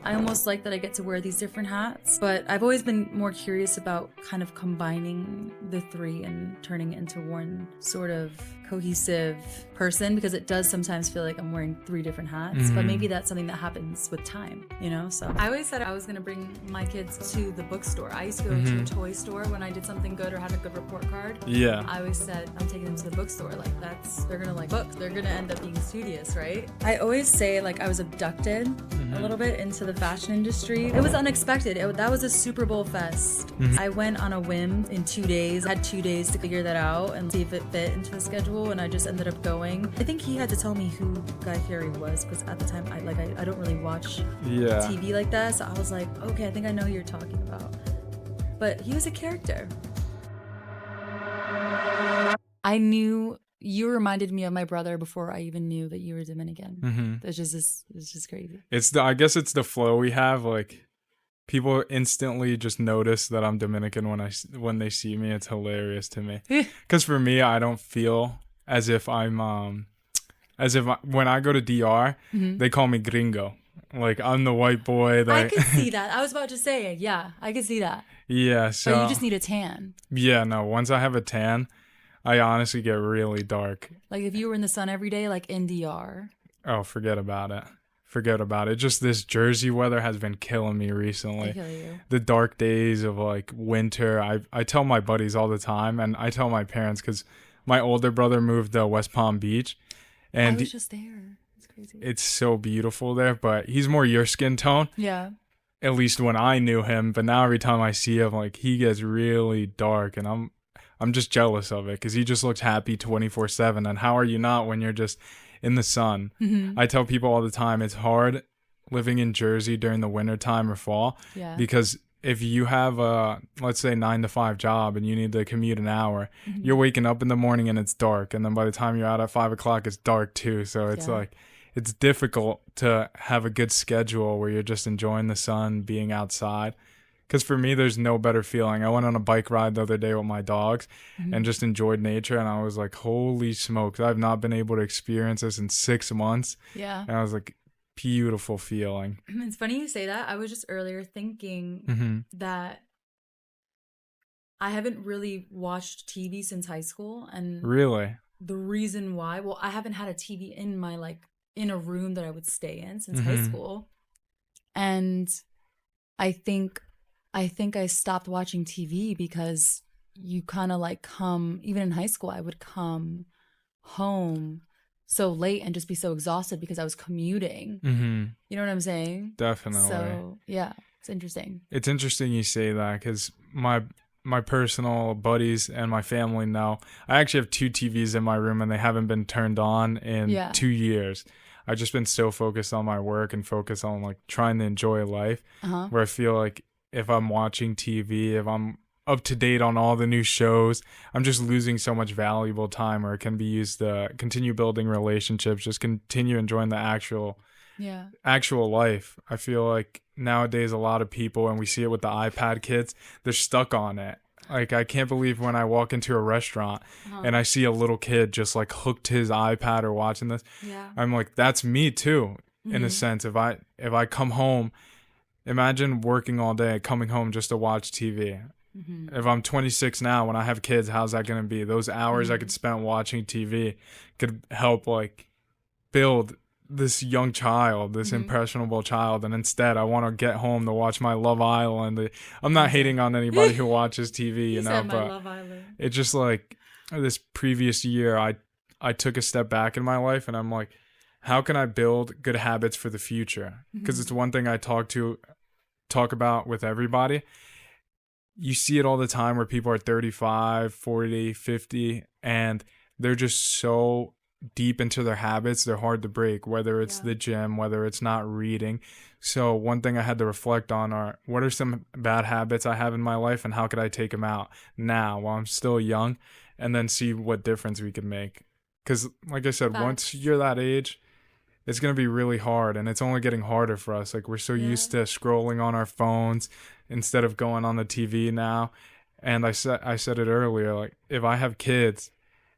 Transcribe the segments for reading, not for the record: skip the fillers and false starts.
I almost like that I get to wear these different hats, but I've always been more curious about kind of combining the three and turning it into one sort of cohesive person, because it does sometimes feel like I'm wearing three different hats, but maybe that's something that happens with time, you know? So I always said I was gonna bring my kids to the bookstore. I used to go to a toy store when I did something good or had a good report card. Yeah. I always said I'm taking them to the bookstore. Like they're gonna like books. They're gonna end up being studious, right? I always say like I was abducted a little bit into the fashion industry. It was unexpected. That was a Super Bowl fest. I went on a whim in 2 days. I had 2 days to figure that out and see if it fit into the schedule, and I just ended up going. I think he had to tell me who Guy Fieri was, because at the time I don't really watch TV like that, so I was like, okay, I think I know who you're talking about. But he was a character. I knew you reminded me of my brother before I even knew that you were Dominican. It's just crazy. I guess it's the flow we have. Like, people instantly just notice that I'm Dominican when they see me. It's hilarious to me. Because for me, I don't feel as if when I go to DR, they call me gringo. Like, I'm the white boy. I could see that. I was about to say, yeah, I could see that. Yeah, so... But you just need a tan. Yeah, no, once I have a tan, I honestly get really dark. Like, if you were in the sun every day, like in DR. Oh, forget about it. Forget about it. Just this Jersey weather has been killing me recently. I feel you. The dark days of, like, winter. I tell my buddies all the time, and I tell my parents, because my older brother moved to West Palm Beach. And I was just there. It's crazy. It's so beautiful there, but he's more your skin tone. Yeah. At least when I knew him, but now every time I see him, like, he gets really dark, and I'm just jealous of it, because he just looks happy 24/7. And how are you not when you're just in the sun? I tell people all the time, it's hard living in Jersey during the winter time or fall, because if you have a, let's say, 9 to 5 job and you need to commute an hour, you're waking up in the morning and it's dark, and then by the time you're out at 5 o'clock, it's dark too. So it's like, it's difficult to have a good schedule where you're just enjoying the sun, being outside. Because for me, there's no better feeling. I went on a bike ride the other day with my dogs and just enjoyed nature. And I was like, holy smokes, I've not been able to experience this in 6 months. Yeah. And I was like, beautiful feeling. It's funny you say that. I was just earlier thinking that I haven't really watched TV since high school. And really? The reason why, well, I haven't had a TV in my, like, in a room that I would stay in since high school. And I think I stopped watching TV because you kind of like come, even in high school, I would come home so late and just be so exhausted because I was commuting. You know what I'm saying? Definitely. So, yeah, it's interesting. It's interesting you say that, because my personal buddies and my family know. I actually have 2 TVs in my room and they haven't been turned on in 2 years. I've just been so focused on my work and focused on, like, trying to enjoy life, where I feel like if I'm watching TV, if I'm up to date on all the new shows, I'm just losing so much valuable time where it can be used to continue building relationships, just continue enjoying the actual life. I feel like nowadays a lot of people, and we see it with the iPad kids, they're stuck on it. Like, I can't believe when I walk into a restaurant and I see a little kid just, like, hooked to his iPad or watching this. I'm like, that's me too, in a sense. If I come home, imagine working all day, coming home just to watch TV. If I'm 26 now, when I have kids, how's that going to be? Those hours I could spend watching TV could help, like, build this young child, this impressionable child. And instead, I want to get home to watch my Love Island. I'm not hating on anybody who watches TV, you know, but Love Island. It's just like this previous year, I took a step back in my life, and I'm like, how can I build good habits for the future? Because it's one thing I talk about with everybody. You see it all the time where people are 35, 40, 50, and they're just so deep into their habits, they're hard to break, whether it's the gym, whether it's not reading. So one thing I had to reflect on are, what are some bad habits I have in my life, and how could I take them out now while I'm still young, and then see what difference we can make. Because like I said, once you're that age, it's going to be really hard, and it's only getting harder for us. Like, we're so used to scrolling on our phones instead of going on the TV now. And I said it earlier, like, if I have kids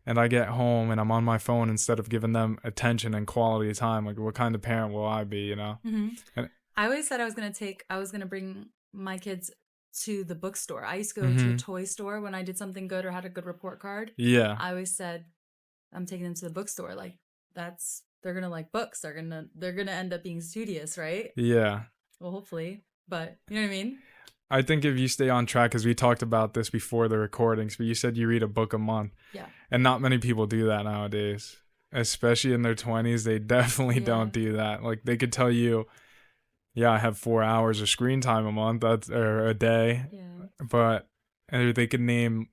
and I get home and I'm on my phone instead of giving them attention and quality time, like, what kind of parent will I be, you know? I I always said I was gonna bring my kids to the bookstore. I used to go to a Mm-hmm. toy store when I did something good or had a good report card. Yeah. I always said I'm taking them to the bookstore. Like they're gonna like books. They're gonna end up being studious, right? Yeah. Well, hopefully, but you know what I mean? I think if you stay on track, because we talked about this before the recordings, but you said you read a book a month. Yeah. And not many people do that nowadays. Especially in their 20s, they definitely Yeah. don't do that. Like they could tell you, yeah, I have 4 hours of screen time a month, or a day. Yeah. But and they could name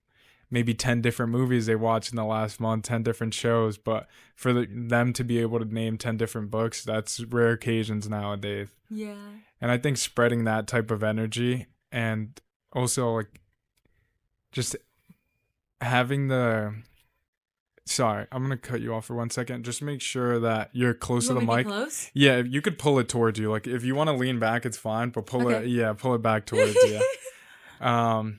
maybe 10 different movies they watched in the last month, 10 different shows. But for them to be able to name 10 different books, that's rare occasions nowadays. Yeah. And I think spreading that type of energy, and also like just having sorry, I'm gonna cut you off for 1 second. Just make sure that you're close to the mic. Close? Yeah, you could pull it towards you. Like if you want to lean back, it's fine, but pull it back towards you. Okay.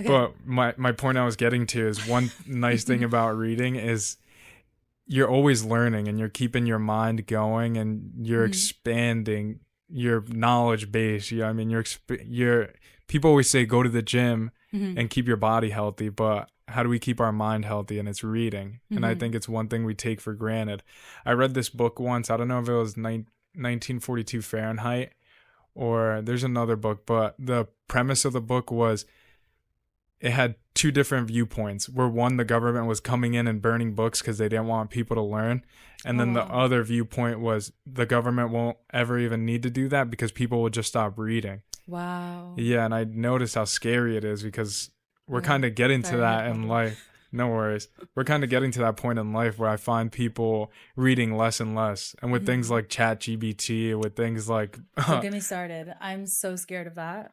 But my point I was getting to is one nice thing about reading is you're always learning and you're keeping your mind going and you're expanding your knowledge base. I mean, you're people always say go to the gym and keep your body healthy, but how do we keep our mind healthy? And it's reading. And I think it's one thing we take for granted. I read this book once. I don't know if it was 1942 Fahrenheit or there's another book, but the premise of the book was it had two different viewpoints, where one, the government was coming in and burning books because they didn't want people to learn. And then the other viewpoint was the government won't ever even need to do that because people will just stop reading. Wow. Yeah, and I noticed how scary it is because we're kind of getting to that in life. No worries. We're kind of getting to that point in life where I find people reading less and less. And with things like ChatGPT, with things like... Don't get me started. I'm so scared of that.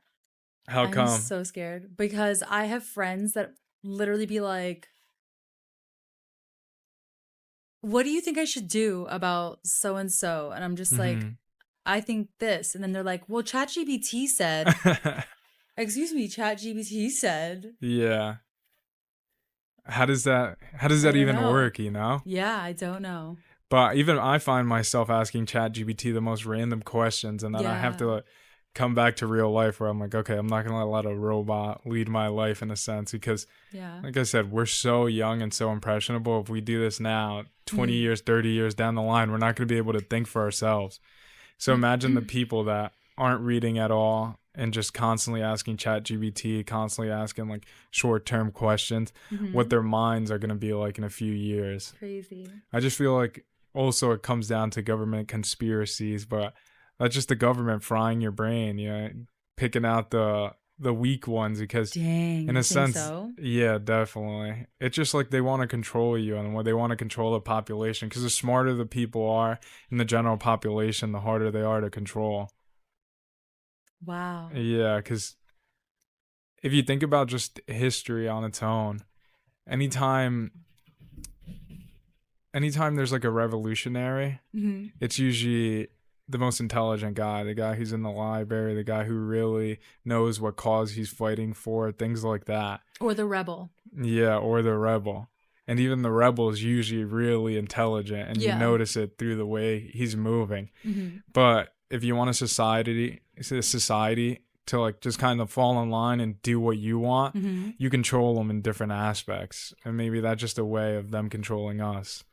How come? I'm so scared because I have friends that literally be like, what do you think I should do about so-and-so? And I'm just like, I think this. And then they're like, well, ChatGPT said, excuse me, ChatGPT said. Yeah. How does that even work, you know? Yeah, I don't know. But even I find myself asking ChatGPT the most random questions, and then I have to come back to real life where I'm like, okay, I'm not going to let a robot lead my life in a sense because, like I said, we're so young and so impressionable. If we do this now, 20 years, 30 years down the line, we're not going to be able to think for ourselves. So imagine the people that aren't reading at all and just constantly asking ChatGPT, constantly asking like short-term questions, what their minds are going to be like in a few years. Crazy. I just feel like also it comes down to government conspiracies, but that's just the government frying your brain, you know, picking out the weak ones because in a sense, yeah, definitely. It's just like they want to control you and they want to control the population because the smarter the people are in the general population, the harder they are to control. Wow. Yeah, because if you think about just history on its own, anytime there's like a revolutionary, it's usually the most intelligent guy, the guy who's in the library, the guy who really knows what cause he's fighting for, things like that. Or the rebel. Yeah, or the rebel. And even the rebel is usually really intelligent, and you notice it through the way he's moving. But if you want a society to like just kind of fall in line and do what you want, you control them in different aspects. And maybe that's just a way of them controlling us.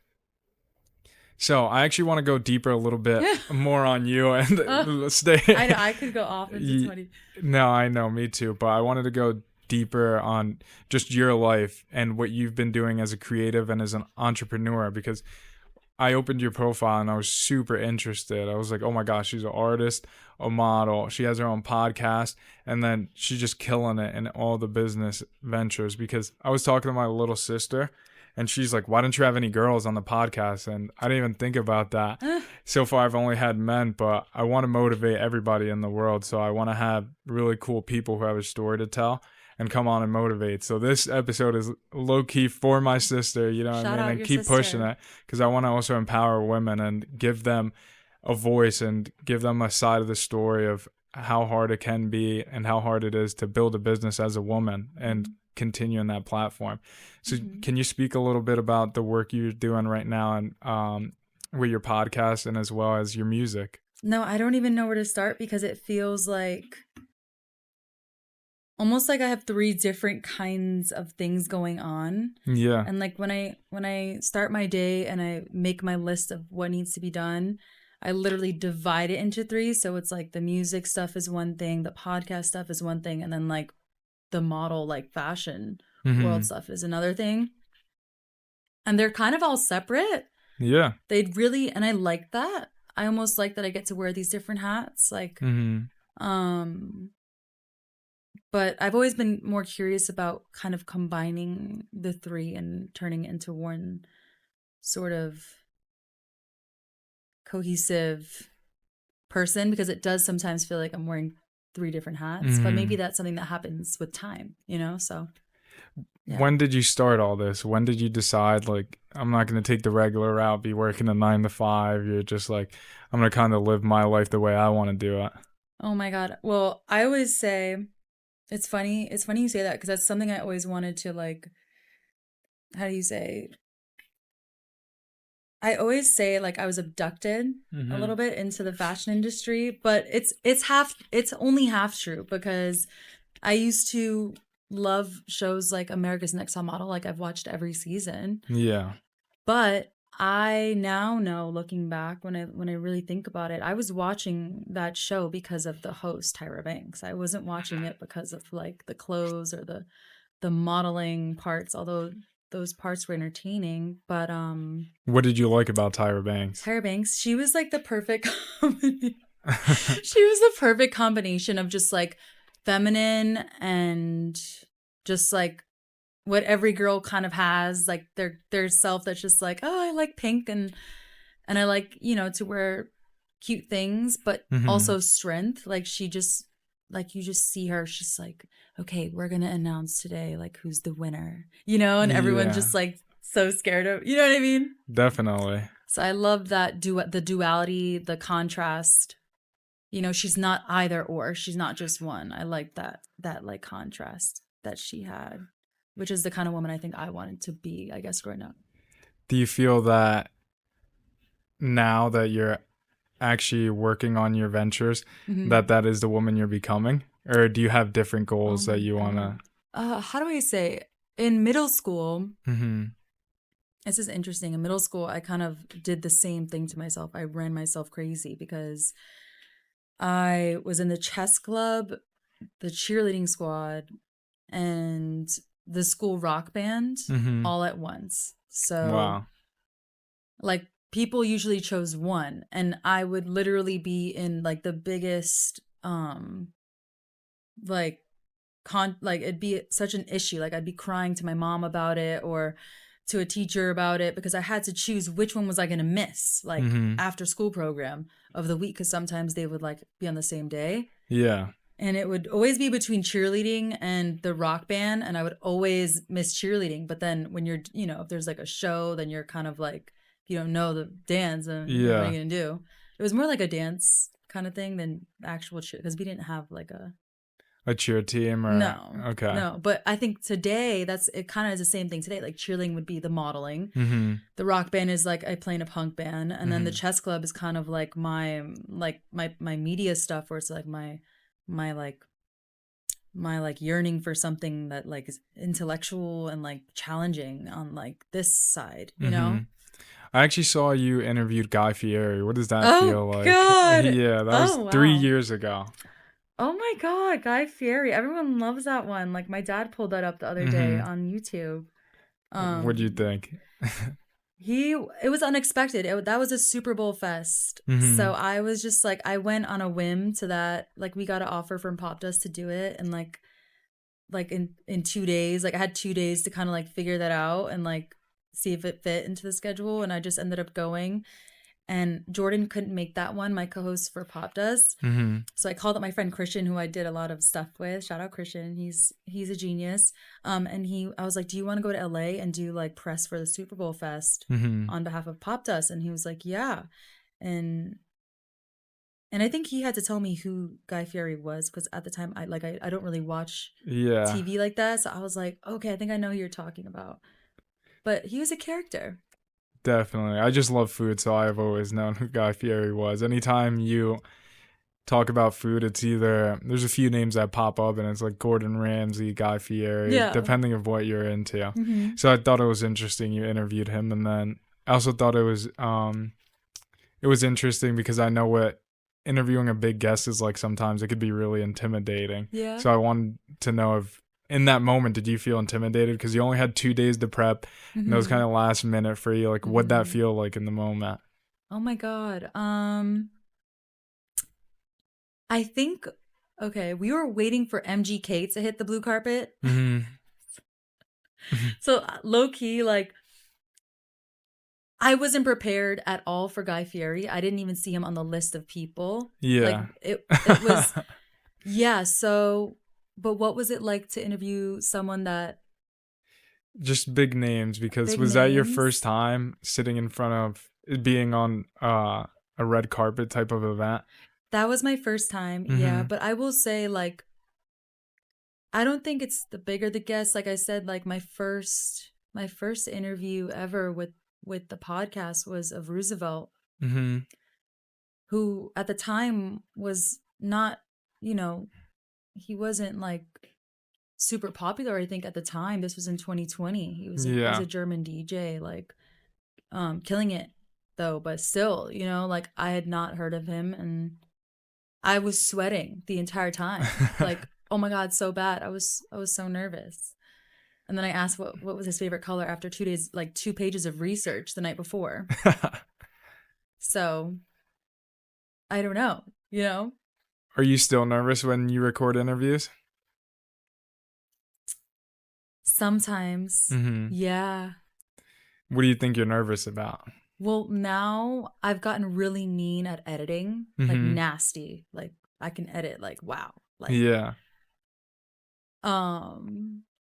So I actually want to go deeper a little bit more on you and stay. I could go off into 20. No, I know, me too. But I wanted to go deeper on just your life and what you've been doing as a creative and as an entrepreneur, because I opened your profile and I was super interested. I was like, oh my gosh, she's an artist, a model. She has her own podcast, and then she's just killing it in all the business ventures. Because I was talking to my little sister, and she's like, why don't you have any girls on the podcast? And I didn't even think about that. So far, I've only had men, but I want to motivate everybody in the world. So I want to have really cool people who have a story to tell and come on and motivate. So this episode is low-key for my sister, you know what I mean? And keep pushing it, because I want to also empower women and give them a voice and give them a side of the story of how hard it can be and how hard it is to build a business as a woman and continue in that platform. So can you speak a little bit about the work you're doing right now and with your podcast and as well as your music? No, I don't even know where to start because it feels like almost like I have three different kinds of things going on. Yeah. And like when I start my day and I make my list of what needs to be done, I literally divide it into three. So it's like the music stuff is one thing, the podcast stuff is one thing, and then like the model like fashion world stuff is another thing. And they're kind of all separate. Yeah. They'd really, and I like that. I almost like that I get to wear these different hats. Like, but I've always been more curious about kind of combining the three and turning it into one sort of cohesive person, because it does sometimes feel like I'm wearing three different hats, but maybe that's something that happens with time, you know? So yeah. When did you start all this? When did you decide, like, I'm not going to take the regular route, be working a 9 to 5? You're just like, I'm going to kind of live my life the way I want to do it. Oh my God. Well, I always say, it's funny you say that, because that's something I always wanted to, like, how do you say? I always say like I was abducted a little bit into the fashion industry, but it's only half true, because I used to love shows like America's Next Top Model. Like I've watched every season. Yeah. But I now know, looking back, when I really think about it, I was watching that show because of the host, Tyra Banks. I wasn't watching it because of like the clothes or the modeling parts, although those parts were entertaining. But what did you like about Tyra Banks? Tyra Banks, she was like the perfect she was the perfect combination of just like feminine and just like what every girl kind of has, like their self that's just like, oh, I like pink and I like, you know, to wear cute things, but also strength. Like she just, like you just see her, she's like, okay, we're gonna announce today like who's the winner, you know, and everyone's just like so scared of, you know what I mean? Definitely. So I love that the duality, the contrast. You know, she's not either or. She's not just one. I like that like contrast that she had, which is the kind of woman I think I wanted to be, I guess, growing up. Do you feel that now that you're actually working on your ventures, that is the woman you're becoming? Or do you have different goals that you want to? How do I say? In middle school, this is interesting. In middle school, I kind of did the same thing to myself. I ran myself crazy because I was in the chess club, the cheerleading squad, and the school rock band all at once. So, wow. Like, people usually chose one, and I would literally be in like the biggest like like it'd be such an issue. Like I'd be crying to my mom about it or to a teacher about it, because I had to choose which one was I going to miss, like after school program of the week, because sometimes they would like be on the same day. Yeah. And it would always be between cheerleading and the rock band, and I would always miss cheerleading. But then when you're, you know, if there's like a show, then you're kind of like, if you don't know the dance, then what are you gonna do? It was more like a dance kind of thing than actual cheer, because we didn't have like a cheer team or no. But I think today it kind of is the same thing today. Like cheerleading would be the modeling, the rock band is like I play in a punk band, and then the chess club is kind of like my media stuff, where it's like my yearning for something that like is intellectual and like challenging on like this side, you know. I actually saw you interviewed Guy Fieri. What does that feel like? God. Yeah, that was 3 years ago. Oh my God, Guy Fieri. Everyone loves that one. Like my dad pulled that up the other day on YouTube. What do you think? It was unexpected. That was a Super Bowl fest. So I was just like, I went on a whim to that. Like we got an offer from Pop Dust to do it. And like in 2 days, like I had 2 days to kind of like figure that out and like see if it fit into the schedule. And I just ended up going. And Jordan couldn't make that one, my co-host for Pop Dust. So I called up my friend Christian, who I did a lot of stuff with. Shout out Christian. He's a genius. And I was like, do you want to go to LA and do like press for the Super Bowl fest on behalf of Pop Dust? And he was like, yeah. And I think he had to tell me who Guy Fieri was, because at the time I don't really watch TV like that. So I was like, okay, I think I know who you're talking about. But he was a character. Definitely. I just love food, so I've always known who Guy Fieri was. Anytime you talk about food, it's either there's a few names that pop up, and it's like Gordon Ramsay, Guy Fieri, Yeah. depending of what you're into. Mm-hmm. So I thought it was interesting you interviewed him, and then I also thought it was interesting because I know what interviewing a big guest is like. Sometimes it could be really intimidating. Yeah. So I wanted to know if in that moment did you feel intimidated because you only had 2 days to prep, and it was kind of last minute for you. Like, what'd that feel like in the moment? Oh my God. I think, okay, we were waiting for MGK to hit the blue carpet. So low key, like, I wasn't prepared at all for Guy Fieri. I didn't even see him on the list of people. Yeah. Like, it was, yeah. So, but what was it like to interview someone that? Just big names, because Big was that your names? first time sitting in front of being on a red carpet type of event? That was my first time. Yeah. But I will say, like, I don't think it's the bigger the guest. Like I said, like my first interview ever with the podcast was of Roosevelt, who at the time was not, you know, he wasn't like super popular. I think at the time, this was in 2020. He was a German DJ, like killing it though, but still, you know, like I had not heard of him, and I was sweating the entire time. Like, oh my God, so bad. I was so nervous. And then I asked what was his favorite color after 2 days, like 2 pages of research the night before. So I don't know, you know? Are you still nervous when you record interviews? Sometimes. Yeah. What do you think you're nervous about? Well, now I've gotten really mean at editing, like nasty. Like I can edit like wow. Like yeah.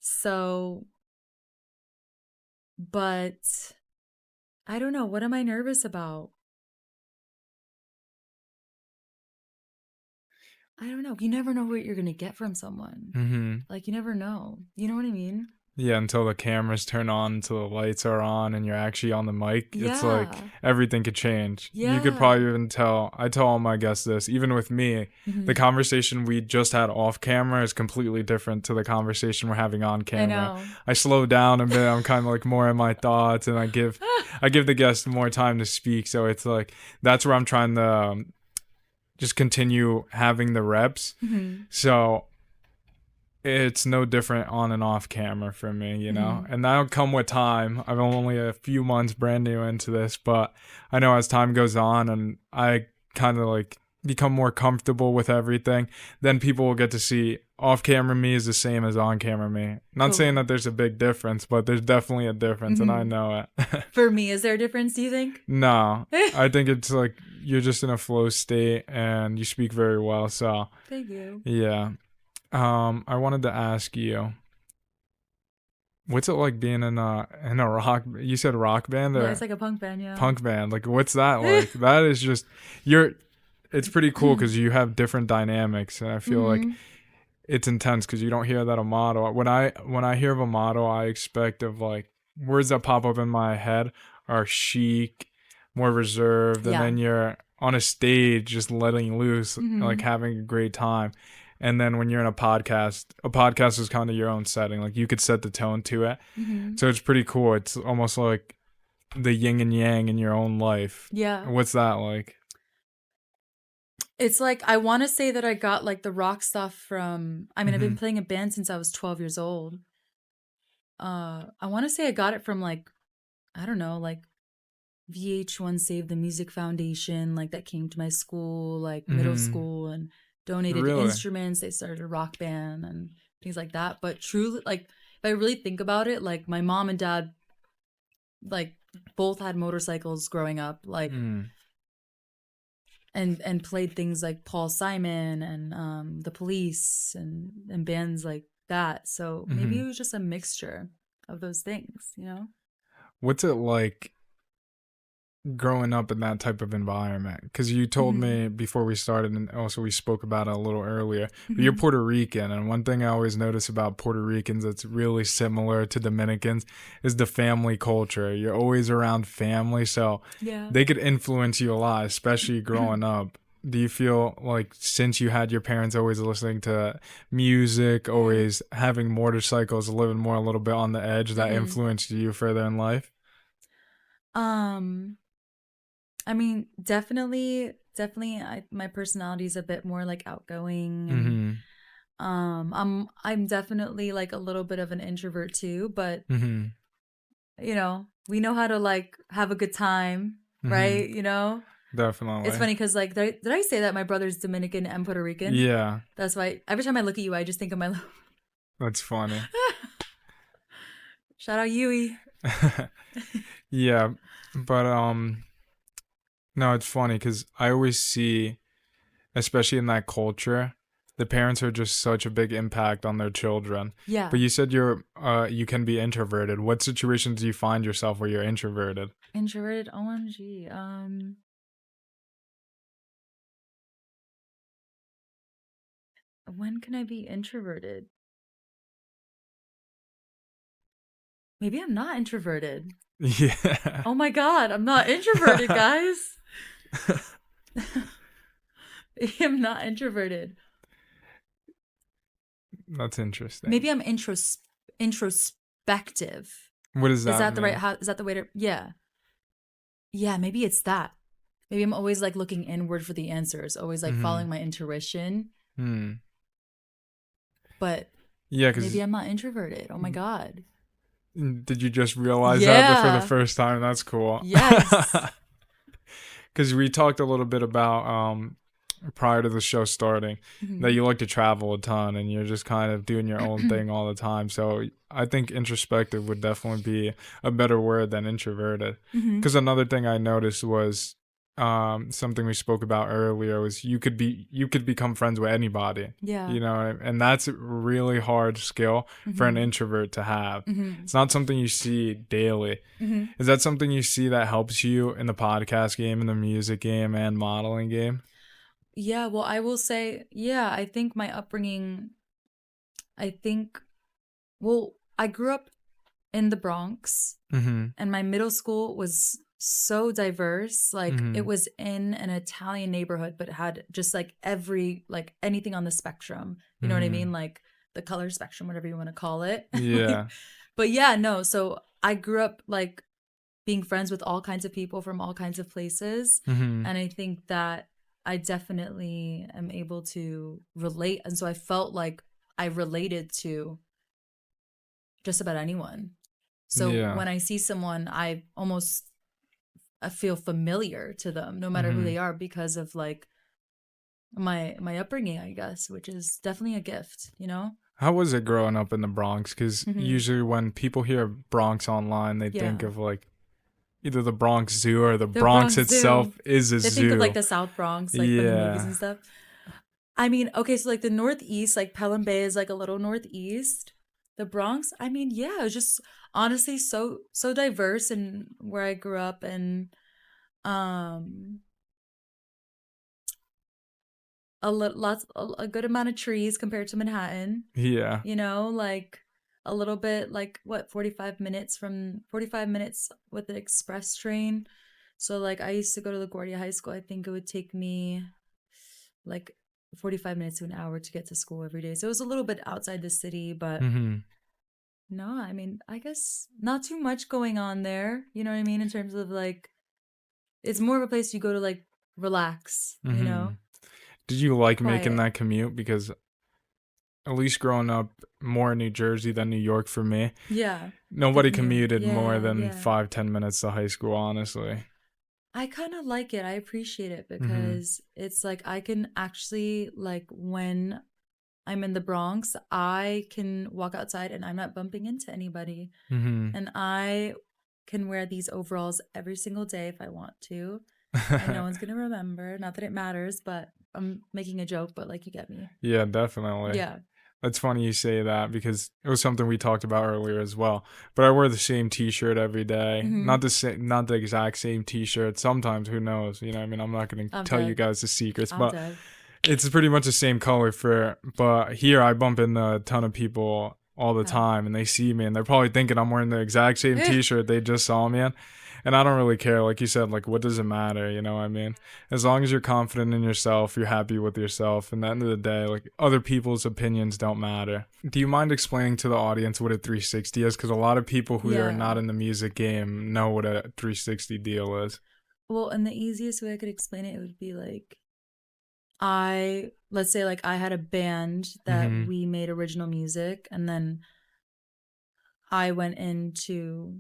So, but I don't know. What am I nervous about? I don't know. You never know what you're going to get from someone. Like, you never know. You know what I mean? Yeah, until the cameras turn on, until the lights are on, and you're actually on the mic. Yeah. It's like everything could change. Yeah. You could probably even tell. I tell all my guests this, even with me, the conversation we just had off camera is completely different to the conversation we're having on camera. I know. I slow down a bit. I'm kind of like more in my thoughts, and I give the guest more time to speak. So it's like that's where I'm trying to just continue having the reps. So it's no different on and off camera for me, you know, and that'll come with time. I'm only a few months brand new into this, but I know as time goes on and I kind of like become more comfortable with everything, then people will get to see off camera me is the same as on camera me. Not saying that there's a big difference, but there's definitely a difference, and I know it. For me, is there a difference, do you think? No, I think it's like you're just in a flow state and you speak very well. So thank you. Yeah. I wanted to ask you, what's it like being in a rock? You said rock band, or Yeah, it's like a punk band, yeah. Punk band. Like, what's that like? That is just It's pretty cool because you have different dynamics, and I feel like it's intense because you don't hear that a motto. When I hear of a motto, I expect of like words that pop up in my head are chic, more reserved, and then you're on a stage just letting loose, like having a great time. And then when you're in a podcast is kind of your own setting. Like you could set the tone to it. So it's pretty cool. It's almost like the yin and yang in your own life. Yeah. What's that like? It's like, I want to say that I got like the rock stuff from, I mean, I've been playing a band since I was 12 years old. I want to say I got it from like, I don't know, like VH1 Save the Music Foundation, like that came to my school, like middle school, and donated instruments. They started a rock band and things like that. But truly, like if I really think about it, like my mom and dad, like both had motorcycles growing up, like and played things like Paul Simon and the Police and bands like that. So maybe it was just a mixture of those things, you know? What's it like growing up in that type of environment? Because you told me before we started, and also we spoke about it a little earlier, but you're Puerto Rican, and one thing I always notice about Puerto Ricans that's really similar to Dominicans is the family culture. You're always around family, so they could influence you a lot, especially growing up. Do you feel like since you had your parents always listening to music, always having motorcycles, living more a little bit on the edge, that influenced you further in life? I mean, definitely, my personality is a bit more like outgoing, and I'm definitely like a little bit of an introvert too. But you know, we know how to like have a good time, right? You know, Definitely. it's funny because like, did I say that my brother's Dominican and Puerto Rican? Yeah, That's why every time I look at you, I just think of my. that's funny. Shout out Yui. Yeah, but no, it's funny because I always see, especially in that culture, the parents are just such a big impact on their children. Yeah. But you said you can be introverted. What situations do you find yourself where you're introverted? Introverted, OMG. When can I be introverted? Maybe I'm not introverted. Yeah. Oh my God, I'm not introverted, guys. I'm not introverted. That's interesting. Maybe I'm introspective. What does that Is that mean? the right? Is that the way to? Yeah. Yeah, maybe it's that. Maybe I'm always like looking inward for the answers, always like following my intuition. But yeah, because maybe I'm not introverted. Oh my God. did you just realize that for the first time? That's cool. Yes. Because we talked a little bit about prior to the show starting that you like to travel a ton and you're just kind of doing your own thing all the time. So I think introspective would definitely be a better word than introverted. Because another thing I noticed was something we spoke about earlier was you could become friends with anybody. Yeah. You know, and that's a really hard skill for an introvert to have. It's not something you see daily. Is that something you see that helps you in the podcast game, in the music game, and modeling game? Yeah, well, I will say, yeah, I think my upbringing, I think, well, I grew up in the Bronx, and my middle school was so diverse. Like, it was in an Italian neighborhood, but it had just like like anything on the spectrum. You know what I mean? Like the color spectrum, whatever you want to call it. Yeah. But yeah, no. So I grew up like being friends with all kinds of people from all kinds of places. And I think that I definitely am able to relate. And so I felt like I related to just about anyone. So when I see someone, I feel familiar to them, no matter who they are, because of like my upbringing, I guess, which is definitely a gift, you know? How was it growing up in the Bronx? Because usually when people hear Bronx online, they think of like either the Bronx Zoo or the Bronx itself is a zoo. They think of like the South Bronx, like from the movies and stuff. I mean, okay, so like the Northeast, like Pelham Bay is like a little northeast. The Bronx, I mean, yeah, it was just honestly so diverse and where I grew up, and a good amount of trees compared to Manhattan. Yeah. You know, like a little bit like what 45 minutes with the express train. So like I used to go to LaGuardia High School. I think it would take me like 45 minutes to an hour to get to school every day. So it was a little bit outside the city, but no, I mean, I guess not too much going on there. You know what I mean? In terms of like, it's more of a place you go to like relax, you know? Did you like making Quiet. that commute? Because at least growing up more in New Jersey than New York for me. Yeah. Nobody The commute. commuted more than Yeah. 5-10 minutes to high school, honestly. I kind of like it. I appreciate it because it's like I can actually, like, when I'm in the Bronx, I can walk outside and I'm not bumping into anybody. And I can wear these overalls every single day if I want to. And no one's going to remember. Not that it matters, but I'm making a joke, but like, you get me. Yeah, definitely. Yeah. It's funny you say that because it was something we talked about earlier as well. But I wear the same T-shirt every day. Not the same, not the exact same T-shirt. Sometimes, who knows? You know, I mean, I'm not going to tell you guys the secrets, but it's pretty much the same color for. But here, I bump into a ton of people all the time, and they see me, and they're probably thinking I'm wearing the exact same T-shirt they just saw me in. And I don't really care. Like you said, like, what does it matter? You know what I mean? As long as you're confident in yourself, you're happy with yourself. And at the end of the day, like, other people's opinions don't matter. Do you mind explaining to the audience what a 360 is? Because a lot of people who are not in the music game know what a 360 deal is. Well, and the easiest way I could explain it would be like, let's say like I had a band that we made original music, and then I went into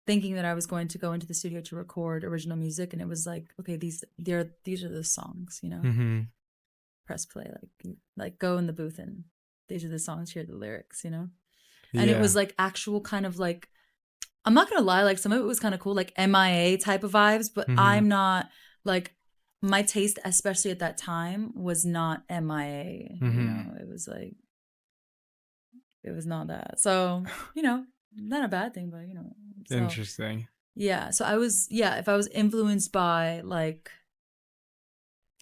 thinking that I was going to go into the studio to record original music, and it was like, okay, these are the songs, you know. Press play, like go in the booth, and these are the songs, hear the lyrics, you know. And it was like actual kind of like, I'm not gonna lie, like some of it was kind of cool, like MIA type of vibes, but I'm not like, my taste, especially at that time, was not MIA. You know, it was like, it was not that. So, you know, not a bad thing, but you know. So, interesting. Yeah. So if I was influenced by like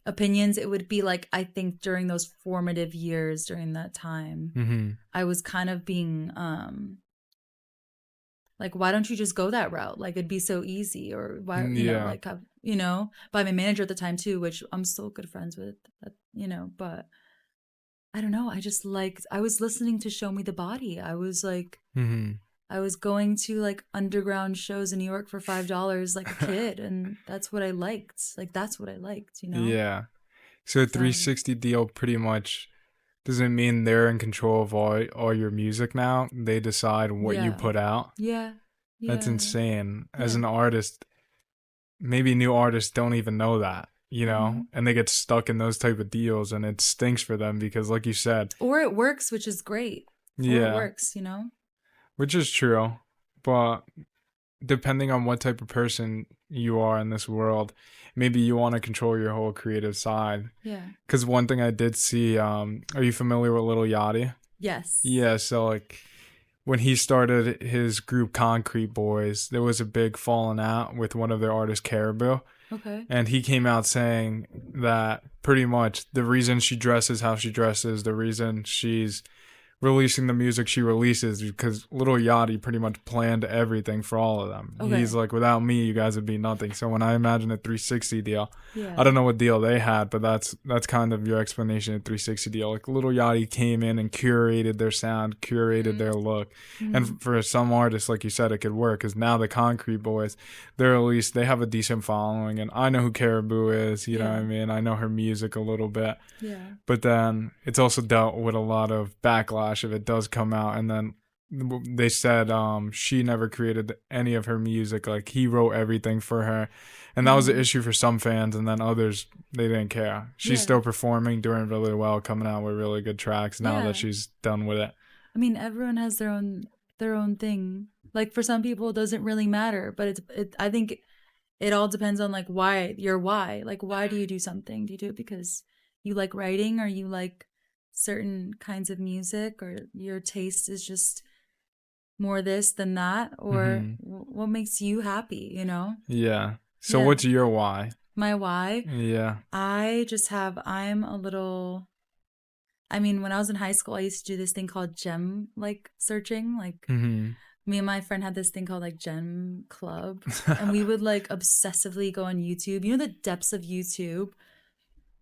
opinions, it would be like, I think during those formative years during that time, I was kind of being like, why don't you just go that route? Like, it'd be so easy. Or why, you know, like, you know, by my manager at the time too, which I'm still good friends with, you know, but I don't know. I was listening to Show Me the Body. I was like, I was going to like underground shows in New York for $5 like a kid. And that's what I liked. Like, that's what I liked, you know? Yeah. So a 360 deal pretty much doesn't mean they're in control of all your music now. They decide what you put out. Yeah. That's insane. As an artist, maybe new artists don't even know that, you know, and they get stuck in those type of deals, and it stinks for them because, like you said, or it works, which is great. Or it works, you know, which is true. But depending on what type of person you are in this world, maybe you want to control your whole creative side. Yeah. Because one thing I did see, are you familiar with Lil Yachty? Yes. Yeah, so like when he started his group Concrete Boys, there was a big falling out with one of their artists, Caribou. Okay. And he came out saying that pretty much the reason she dresses how she dresses, the reason she's releasing the music she releases, because Lil Yachty pretty much planned everything for all of them. Okay. He's like, without me, you guys would be nothing. So when I imagine a 360 deal, I don't know what deal they had, but that's kind of your explanation of 360 deal. Like Lil Yachty came in and curated their sound, curated their look. And for some artists, like you said, it could work, because now the Concrete Boys, they're at least, they have a decent following, and I know who Caribou is, you know what I mean? I know her music a little bit. Yeah. But then it's also dealt with a lot of backlash if it does come out, and then they said she never created any of her music, like he wrote everything for her, and that was the issue for some fans, and then others, they didn't care. She's still performing, doing really well, coming out with really good tracks now that she's done with it. I mean, everyone has their own thing. Like for some people it doesn't really matter, but I think it all depends on like why. Like, why do you do something? Do you do it because you like writing, or you like certain kinds of music, or your taste is just more this than that, or what makes you happy, you know? Yeah. So what's your why? My why? Yeah. I'm a little, I mean, when I was in high school, I used to do this thing called gem like searching. Like me and my friend had this thing called like Gem Club, and we would like obsessively go on YouTube. You know the depths of YouTube?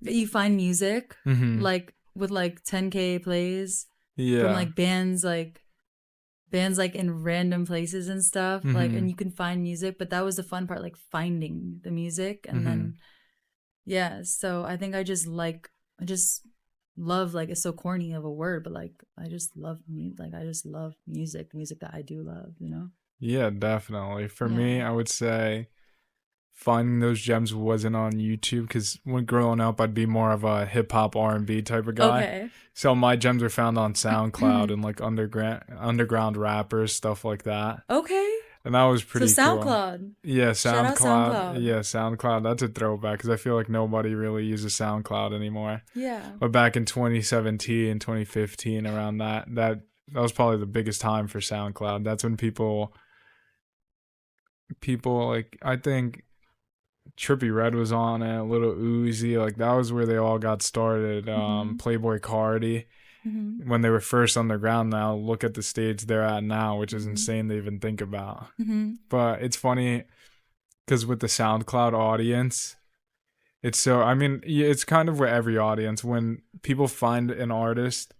You find music like with like 10K plays from like bands like in random places and stuff, like, and you can find music, but that was the fun part, like finding the music. And then so I think I just love, like, it's so corny of a word, but like I just love music that I do love, you know? Yeah, definitely. For me, I would say finding those gems wasn't on YouTube, because when growing up, I'd be more of a hip hop R&B type of guy. Okay. So my gems are found on SoundCloud and like underground rappers, stuff like that. Okay. And that was So pretty cool. SoundCloud. Yeah, Shout out SoundCloud. SoundCloud. Yeah, SoundCloud. That's a throwback because I feel like nobody really uses SoundCloud anymore. Yeah. But back in 2017, 2015, around that was probably the biggest time for SoundCloud. That's when people like, I think Trippie Redd was on it, Little Uzi, like that was where they all got started. Playboy Cardi. When they were first on the ground. Now look at the stage they're at now, which is insane to even think about. But it's funny because with the SoundCloud audience, it's so, I mean, it's kind of with every audience. When people find an artist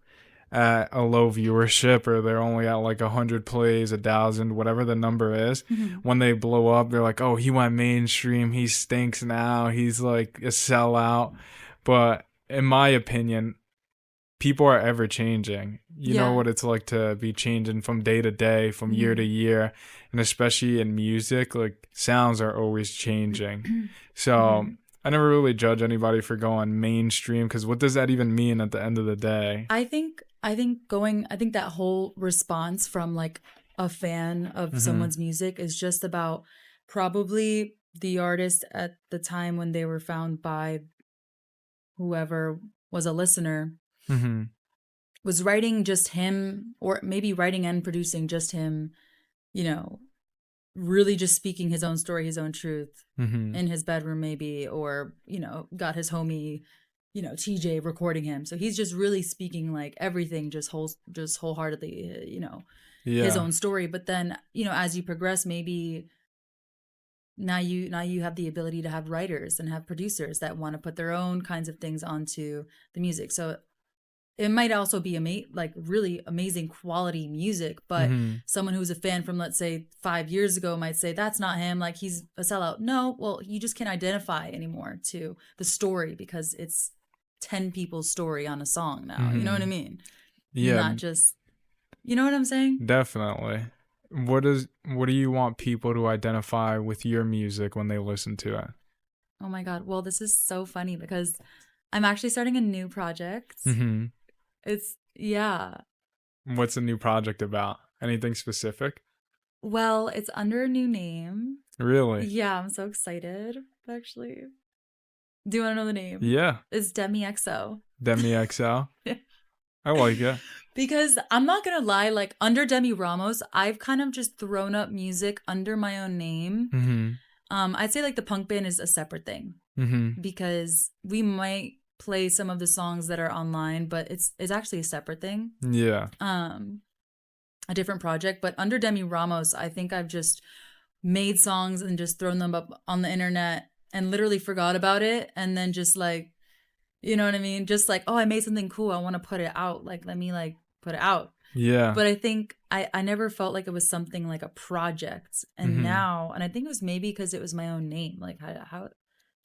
at a low viewership, or they're only at like 100 plays, 1,000, whatever the number is, when they blow up, they're like, oh, he went mainstream, he stinks now, he's like a sellout. But in my opinion, people are ever changing. You know what it's like to be changing from day to day, from year to year. And especially in music, like sounds are always changing. So I never really judge anybody for going mainstream, because what does that even mean at the end of the day? I think that whole response from like a fan of someone's music is just about probably the artist at the time when they were found by whoever was a listener. Was writing just him, or maybe writing and producing just him, you know, really just speaking his own story, his own truth in his bedroom maybe, or, you know, got his homie, you know, TJ recording him. So he's just really speaking like everything, just wholeheartedly, you know, his own story. But then, you know, as you progress, maybe now you have the ability to have writers and have producers that want to put their own kinds of things onto the music. So it might also be like really amazing quality music, but someone who's a fan from, let's say, 5 years ago might say that's not him, like he's a sellout. No, well, you just can't identify anymore to the story because it's 10 people's story on a song now. You know what I mean? Yeah. Not just, you know what I'm saying? Definitely. What do you want people to identify with your music when they listen to it? Oh my God. Well, this is so funny because I'm actually starting a new project. It's, yeah. What's the new project about? Anything specific? Well, it's under a new name. Really? Yeah, I'm so excited, actually. Do you want to know the name? Yeah. It's Demi XO. Demi XO? I like it. Because I'm not going to lie, like under Demi Ramos, I've kind of just thrown up music under my own name. I'd say like the punk band is a separate thing. Because we might play some of the songs that are online, but it's actually a separate thing. Yeah. A different project. But under Demi Ramos, I think I've just made songs and just thrown them up on the internet and literally forgot about it. And then just like, you know what I mean? Just like, oh, I made something cool. I want to put it out. Like, let me like put it out. Yeah. But I think I never felt like it was something like a project. And now, and I think it was maybe because it was my own name. Like how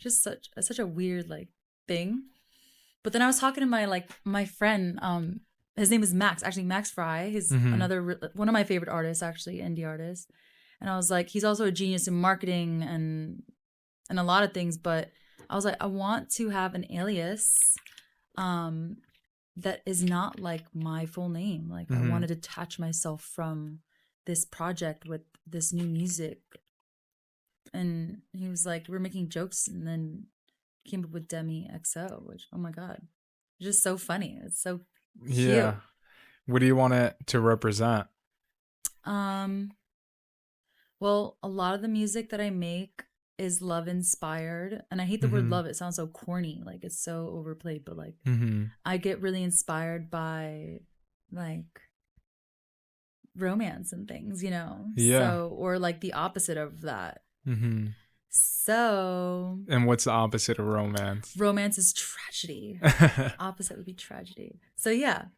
just such a weird like thing. But then I was talking to my friend, his name is Max, actually Max Fry. He's another one of my favorite artists, actually, indie artist. And I was like, he's also a genius in marketing and a lot of things, but I was like, I want to have an alias that is not like my full name. Like I want to detach myself from this project with this new music. And he was like, we're making jokes, and then came up with Demi XO, which, oh my God, it's just so funny. It's so cute. Yeah. What do you want it to represent? Well, a lot of the music that I make is love inspired, and I hate the word love. It sounds so corny, like it's so overplayed, but like I get really inspired by like romance and things, you know? Yeah. So, or like the opposite of that. So. And what's the opposite of romance? Romance is tragedy. Opposite would be tragedy. So yeah.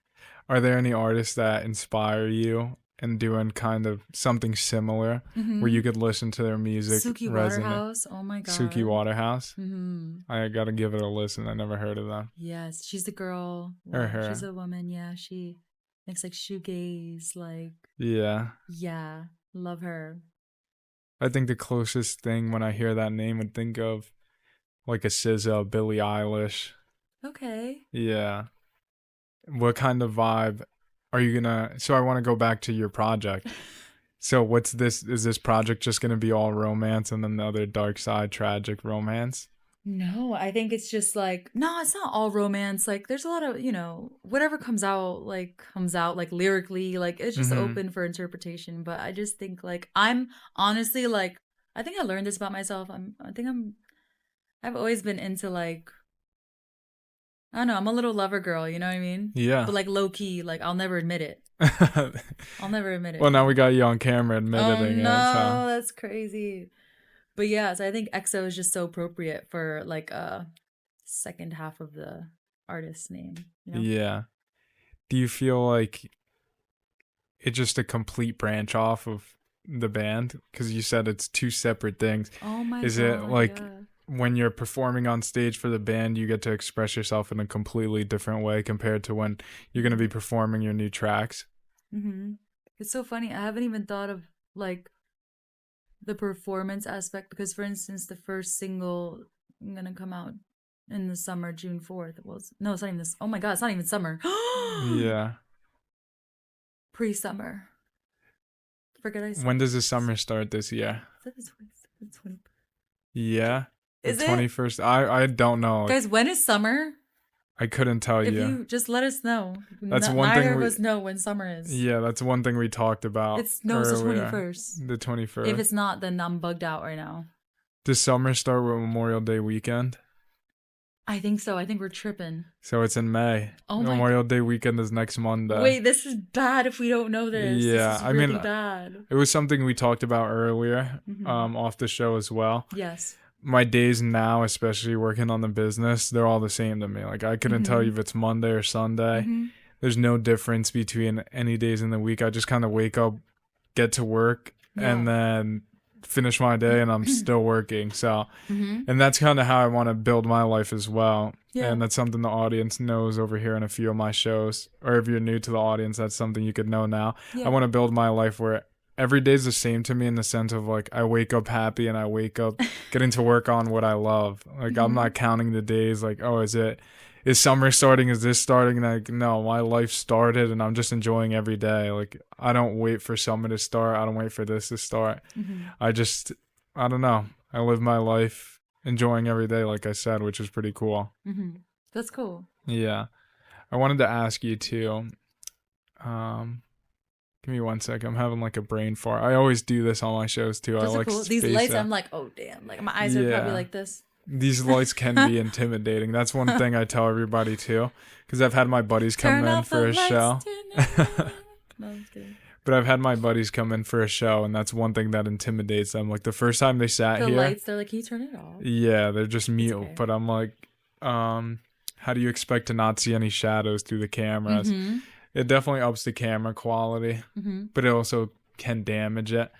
Are there any artists that inspire you in doing kind of something similar where you could listen to their music? Suki Waterhouse. Oh my God. Suki Waterhouse. I gotta give it a listen. I never heard of them. Yes, she's the girl. Or her. She's a woman. Yeah, she makes like shoegaze. Like. Yeah. Yeah, love her. I think the closest thing when I hear that name would think of like a SZA, Billie Eilish. Okay. Yeah. What kind of vibe are you gonna? So I want to go back to your project. So what's this? Is this project just going to be all romance and then the other dark side, tragic romance? No, I think it's just like, no, it's not all romance. Like, there's a lot of, whatever comes out like lyrically, like it's just open for interpretation. But I just think like I'm honestly like, I think I learned this about myself. I've always been into like, I don't know, I'm a little lover girl, you know what I mean? Yeah. But like low key, like I'll never admit it. I'll never admit it. Well, now we got you on camera admitting it. No, that's crazy. But yeah, so I think XO is just so appropriate for like a second half of the artist's name. Yeah. Do you feel like it's just a complete branch off of the band? Because you said it's two separate things. Oh my God. Is it like when you're performing on stage for the band, you get to express yourself in a completely different way compared to when you're going to be performing your new tracks? Mm-hmm. It's so funny. I haven't even thought of like the performance aspect because, for instance, the first single I'm gonna come out in the summer, June 4th. No, it's not even this. Oh my God, it's not even summer. Yeah. Pre-summer. Forget I said. When does the summer start this year? Is that the 21st? Yeah. Is the it? 21st? I don't know. Guys, when is summer? I couldn't tell if you. If you just let us know. That's one thing. Neither of us know when summer is. Yeah, that's one thing we talked about. It's the 21st. The 21st. If it's not, then I'm bugged out right now. Does summer start with Memorial Day weekend? I think so. I think we're tripping. So it's in May. Oh Memorial Day weekend is next Monday. Wait, this is bad if we don't know this. Yeah, this is really bad. It was something we talked about earlier, off the show as well. Yes. My days now, especially working on the business, they're all the same to me. Like I couldn't tell you if it's Monday or Sunday. There's no difference between any days in the week. I just kind of wake up, get to work, and then finish my day, and I'm still working. So, and that's kind of how I want to build my life as well. Yeah. And that's something the audience knows over here in a few of my shows. Or if you're new to the audience, that's something you could know now. Yeah. I want to build my life where every day's the same to me in the sense of like I wake up happy and I wake up getting to work on what I love. Like I'm not counting the days like, oh, is summer starting? Is this starting? Like, no, my life started and I'm just enjoying every day. Like I don't wait for summer to start. I don't wait for this to start. I don't know. I live my life enjoying every day, like I said, which is pretty cool. That's cool. Yeah. I wanted to ask you too. Give me 1 second. I'm having like a brain fart. I always do this on my shows too. Those I like cool. These lights. I'm like, oh damn! Like my eyes are probably like this. These lights can be intimidating. That's one thing I tell everybody too, because I've had my buddies come in for a show. No, I'm kidding. But I've had my buddies come in for a show, and that's one thing that intimidates them. Like the first time they sat here, the lights. They're like, "Can you turn it off?" Yeah, they're just mute. Okay. But I'm like, how do you expect to not see any shadows through the cameras? It definitely ups the camera quality, but it also can damage it.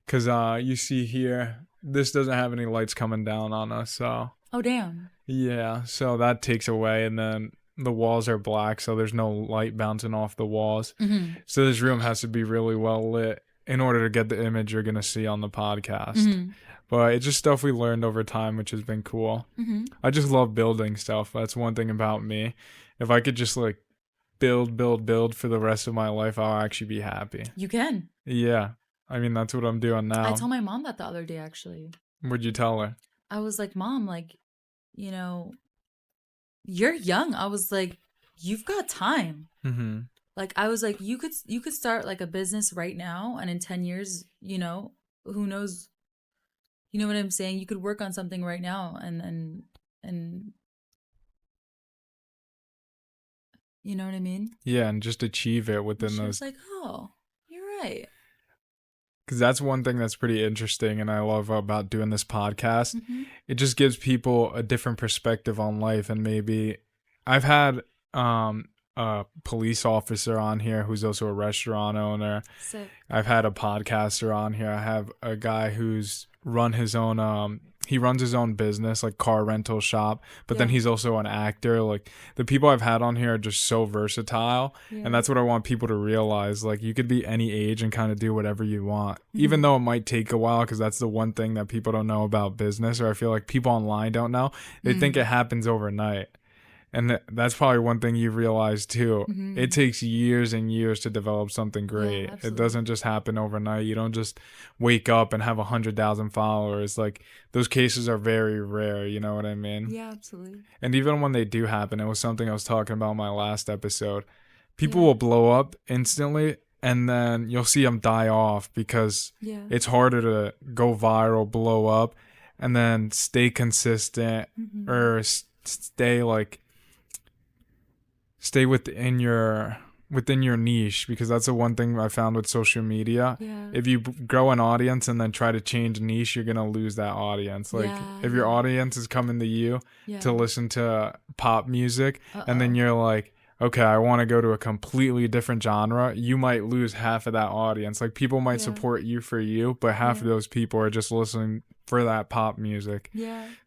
Because you see here, this doesn't have any lights coming down on us. So. Oh, damn. Yeah, so that takes away. And then the walls are black, so there's no light bouncing off the walls. So this room has to be really well lit in order to get the image you're going to see on the podcast. But it's just stuff we learned over time, which has been cool. I just love building stuff. That's one thing about me. If I could just like build for the rest of my life, I'll actually be happy. You can. Yeah. I mean, that's what I'm doing now. I told my mom that the other day, actually. What'd you tell her? I was like, Mom, like, you're young. I was like, you've got time. Like, I was like, you could start like a business right now, and in 10 years, who knows? You know what I'm saying? You could work on something right now, and you know what I mean? Yeah, and just achieve it within those. She was like, oh, you're right. Because that's one thing that's pretty interesting and I love about doing this podcast. It just gives people a different perspective on life. And maybe I've had a police officer on here who's also a restaurant owner. Sick. I've had a podcaster on here. I have a guy who's run his own he runs his own business, like car rental shop, but then he's also an actor. Like the people I've had on here are just so versatile. And that's what I want people to realize. Like you could be any age and kind of do whatever you want, even though it might take a while. Cause that's the one thing that people don't know about business, or I feel like people online don't know. They think it happens overnight. And that's probably one thing you've realized too. Mm-hmm. It takes years and years to develop something great. Yeah, it doesn't just happen overnight. You don't just wake up and have 100,000 followers. Like, those cases are very rare. You know what I mean? Yeah, absolutely. And even when they do happen, it was something I was talking about in my last episode. People will blow up instantly, and then you'll see them die off because it's harder to go viral, blow up, and then stay consistent or stay within your niche, because that's the one thing I found with social media. If you grow an audience and then try to change niche, you're gonna lose that audience. Like, if your audience is coming to you to listen to pop music, and then you're like, okay, I want to go to a completely different genre, you might lose half of that audience. Like, people might support you for you, but half of those people are just listening for that pop music.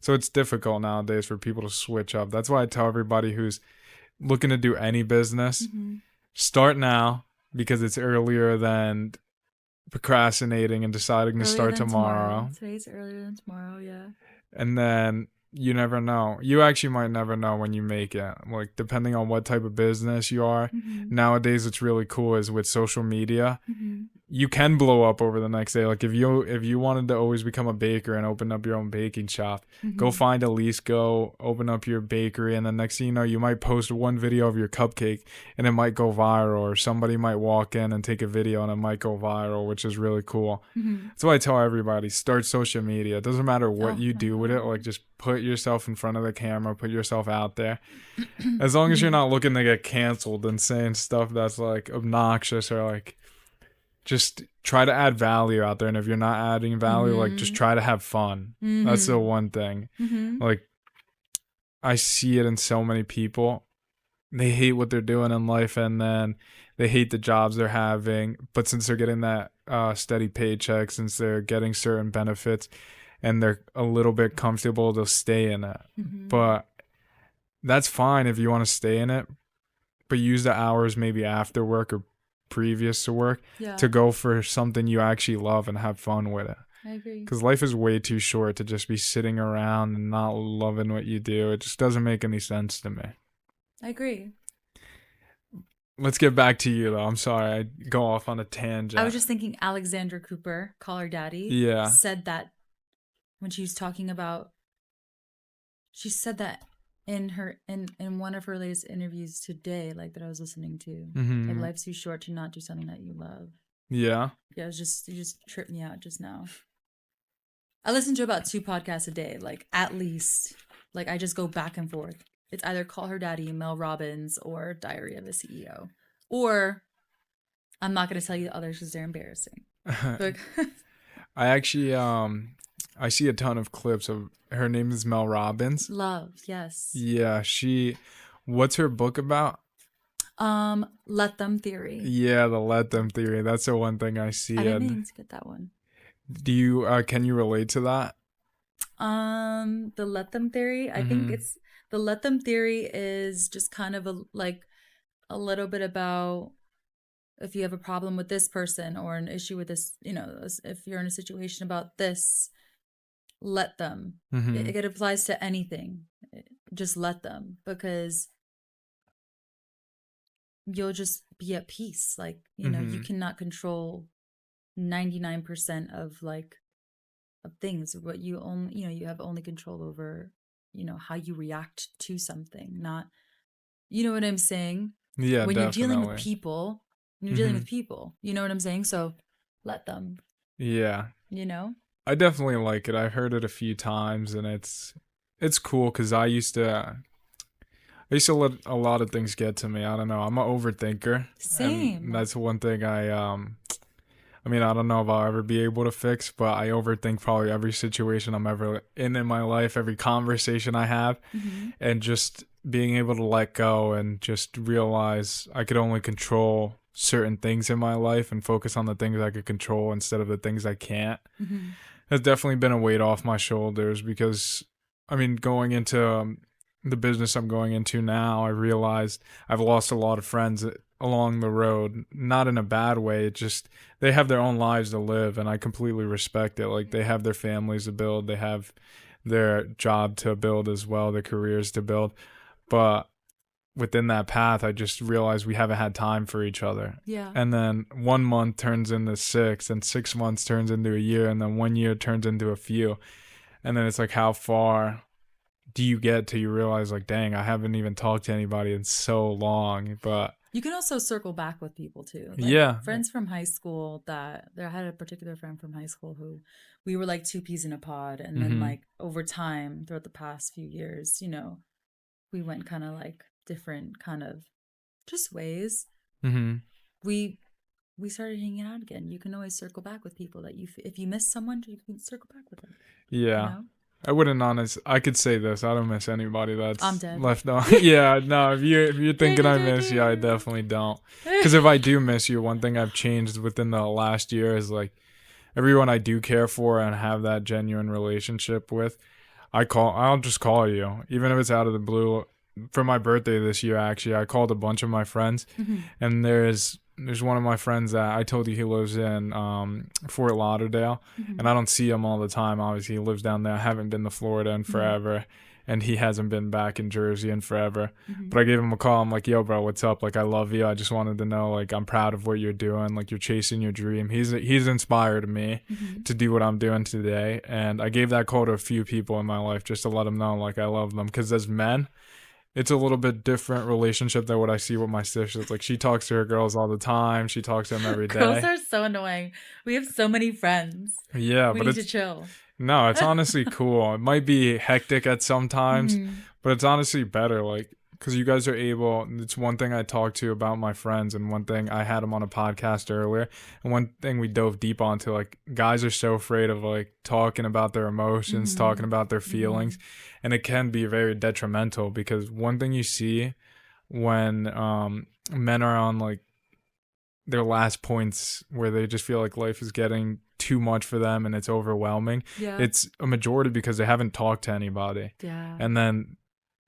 So it's difficult nowadays for people to switch up. That's why I tell everybody who's looking to do any business, start now, because it's earlier than procrastinating and deciding to start tomorrow. Today's earlier than tomorrow, yeah. And then you never know. You actually might never know when you make it. Like, depending on what type of business you are. Nowadays, what's really cool is with social media, you can blow up over the next day. Like, if you wanted to always become a baker and open up your own baking shop, go find a lease, go open up your bakery, and the next thing you know, you might post one video of your cupcake and it might go viral, or somebody might walk in and take a video and it might go viral, which is really cool. That's why I tell everybody, start social media. It doesn't matter what you do with it. Like, just put yourself in front of the camera, put yourself out there. As long as you're not looking to get canceled and saying stuff that's like obnoxious, or like, just try to add value out there. And if you're not adding value, like, just try to have fun. That's the one thing. Like, I see it in so many people. They hate what they're doing in life, and then they hate the jobs they're having. But since they're getting that steady paycheck, since they're getting certain benefits, and they're a little bit comfortable, they'll stay in it. But that's fine if you want to stay in it, but use the hours maybe after work or previous to work to go for something you actually love and have fun with it. I agree. Because life is way too short to just be sitting around and not loving what you do. It just doesn't make any sense to me. I agree. Let's get back to you, though. I'm sorry, I go off on a tangent. I was just thinking Alexandra Cooper, Call Her Daddy, said that when she was talking about, she said that in one of her latest interviews today, like, that I was listening to. Like, life's too short to not do something that you love. Yeah, it just tripped me out just now. I listen to about 2 podcasts a day, like, at least. Like, I just go back and forth. It's either Call Her Daddy, Mel Robbins, or Diary of a CEO. Or, I'm not going to tell you the others because they're embarrassing. I actually, I see a ton of clips of, her name is Mel Robbins. Love, yes. Yeah, what's her book about? Let Them Theory. Yeah, the Let Them Theory. That's the one thing I see. I didn't mean to get that one. Do you, can you relate to that? The Let Them Theory, I think it's, the Let Them Theory is just kind of a little bit about, if you have a problem with this person or an issue with this, if you're in a situation about this, let them. It applies to anything. Just let them, because you'll just be at peace. Like, you cannot control 99% of things, but you only, you have only control over, how you react to something, not, you know what I'm saying? Yeah, when definitely. You're dealing with people, you know what I'm saying? So let them. Yeah. I definitely like it. I've heard it a few times, and it's cool, because I used to let a lot of things get to me. I don't know. I'm an overthinker. Same. That's one thing I don't know if I'll ever be able to fix, but I overthink probably every situation I'm ever in my life, every conversation I have, and just being able to let go and just realize I could only control certain things in my life and focus on the things I could control instead of the things I can't. Has definitely been a weight off my shoulders, because going into the business I'm going into now, I realized I've lost a lot of friends along the road, not in a bad way. It just, they have their own lives to live, and I completely respect it. Like, they have their families to build, they have their job to build as well, their careers to build. But within that path, I just realized we haven't had time for each other. Yeah. And then 1 month turns into 6, and 6 months turns into a year, and then 1 year turns into a few. And then it's like, how far do you get till you realize, like, dang, I haven't even talked to anybody in so long. But you can also circle back with people too. Like, yeah. Friends from high school I had a particular friend from high school who we were like two peas in a pod. And then like over time, throughout the past few years, we went kind of like different kind of just ways. We started hanging out again. You can always circle back with people that if you miss someone, you can circle back with them. Yeah. I wouldn't I could say this. I don't miss anybody that's I'm dead. left on. Yeah, no, if you're thinking I miss you, I definitely don't. Because if I do miss you, one thing I've changed within the last year is like everyone I do care for and have that genuine relationship with, I'll just call you. Even if it's out of the blue. For my birthday this year, actually, I called a bunch of my friends, and there's one of my friends that I told you he lives in Fort Lauderdale, and I don't see him all the time. Obviously, he lives down there. I haven't been to Florida in forever, and he hasn't been back in Jersey in forever. But I gave him a call. I'm like, yo, bro, what's up? Like, I love you. I just wanted to know, like, I'm proud of what you're doing. Like, you're chasing your dream. He's inspired me to do what I'm doing today, and I gave that call to a few people in my life just to let them know, like, I love them. Because as men, it's a little bit different relationship than what I see with my sisters. Like, she talks to her girls all the time. She talks to them every day. Girls are so annoying. We have so many friends. Yeah, we but need to chill. No, it's honestly cool. It might be hectic at some times, but it's honestly better. Like, because you guys are able. It's one thing I talked to about my friends, and one thing I had them on a podcast earlier, and one thing we dove deep onto. Like, guys are so afraid of like talking about their emotions, talking about their feelings, and it can be very detrimental. Because one thing you see when men are on like their last points where they just feel like life is getting too much for them and it's overwhelming. Yeah. It's a majority because they haven't talked to anybody. Yeah. And then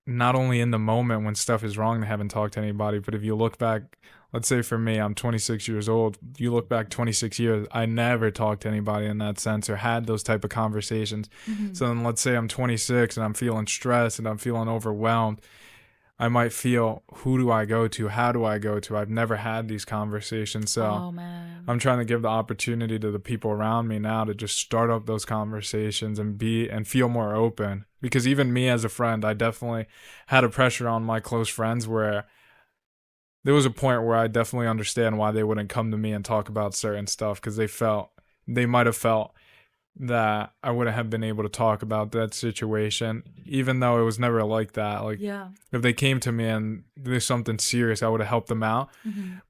not only in the moment when stuff is wrong, they haven't talked to anybody, but if you look back, let's say for me, I'm 26 years old. You look back 26 years, I never talked to anybody in that sense or had those type of conversations. So then let's say I'm 26 and I'm feeling stressed and I'm feeling overwhelmed. I might feel, who do I go to? How do I go to? I've never had these conversations. So I'm trying to give the opportunity to the people around me now to just start up those conversations and feel more open. Because even me as a friend, I definitely had a pressure on my close friends where there was a point where I definitely understand why they wouldn't come to me and talk about certain stuff, because they might have felt that I wouldn't have been able to talk about that situation, even though it was never like that. Like, if they came to me and there's something serious, I would have helped them out.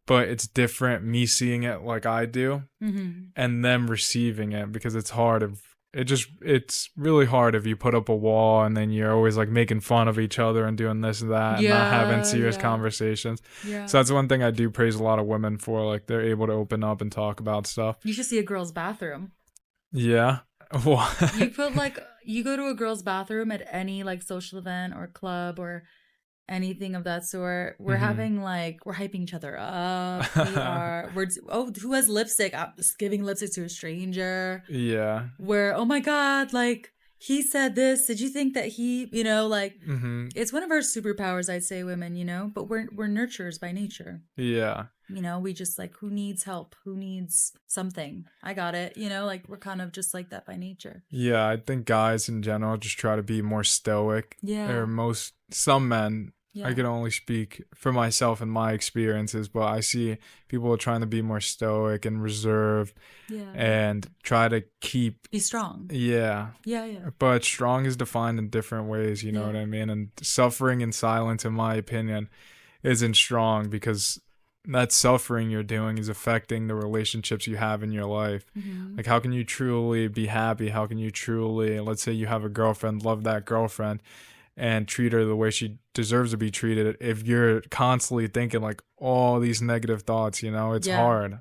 But it's different me seeing it like I do and them receiving it, because it's hard it's really hard if you put up a wall and then you're always like making fun of each other and doing this and that and not having serious conversations. So that's one thing I do praise a lot of women for. Like, they're able to open up and talk about stuff. You should see a girl's bathroom. Yeah. You go to a girl's bathroom at any like social event or club or anything of that sort. We're having like, we're hyping each other up. Who has lipstick? I'm just giving lipstick to a stranger. Yeah. Oh my God, like, he said this. Did you think that he, like, it's one of our superpowers, I'd say, women, but we're nurturers by nature. Yeah. We just like, who needs help? Who needs something? I got it. Like, we're kind of just like that by nature. Yeah. I think guys in general just try to be more stoic. Yeah. Or some men. Yeah. I can only speak for myself and my experiences, but I see people are trying to be more stoic and reserved and try to be strong. Yeah. Yeah. But strong is defined in different ways, you know what I mean? And suffering in silence, in my opinion, isn't strong, because that suffering you're doing is affecting the relationships you have in your life. Like, how can you truly be happy? How can you truly, let's say you have a girlfriend, love that girlfriend, and treat her the way she deserves to be treated, if you're constantly thinking like all these negative thoughts? It's hard.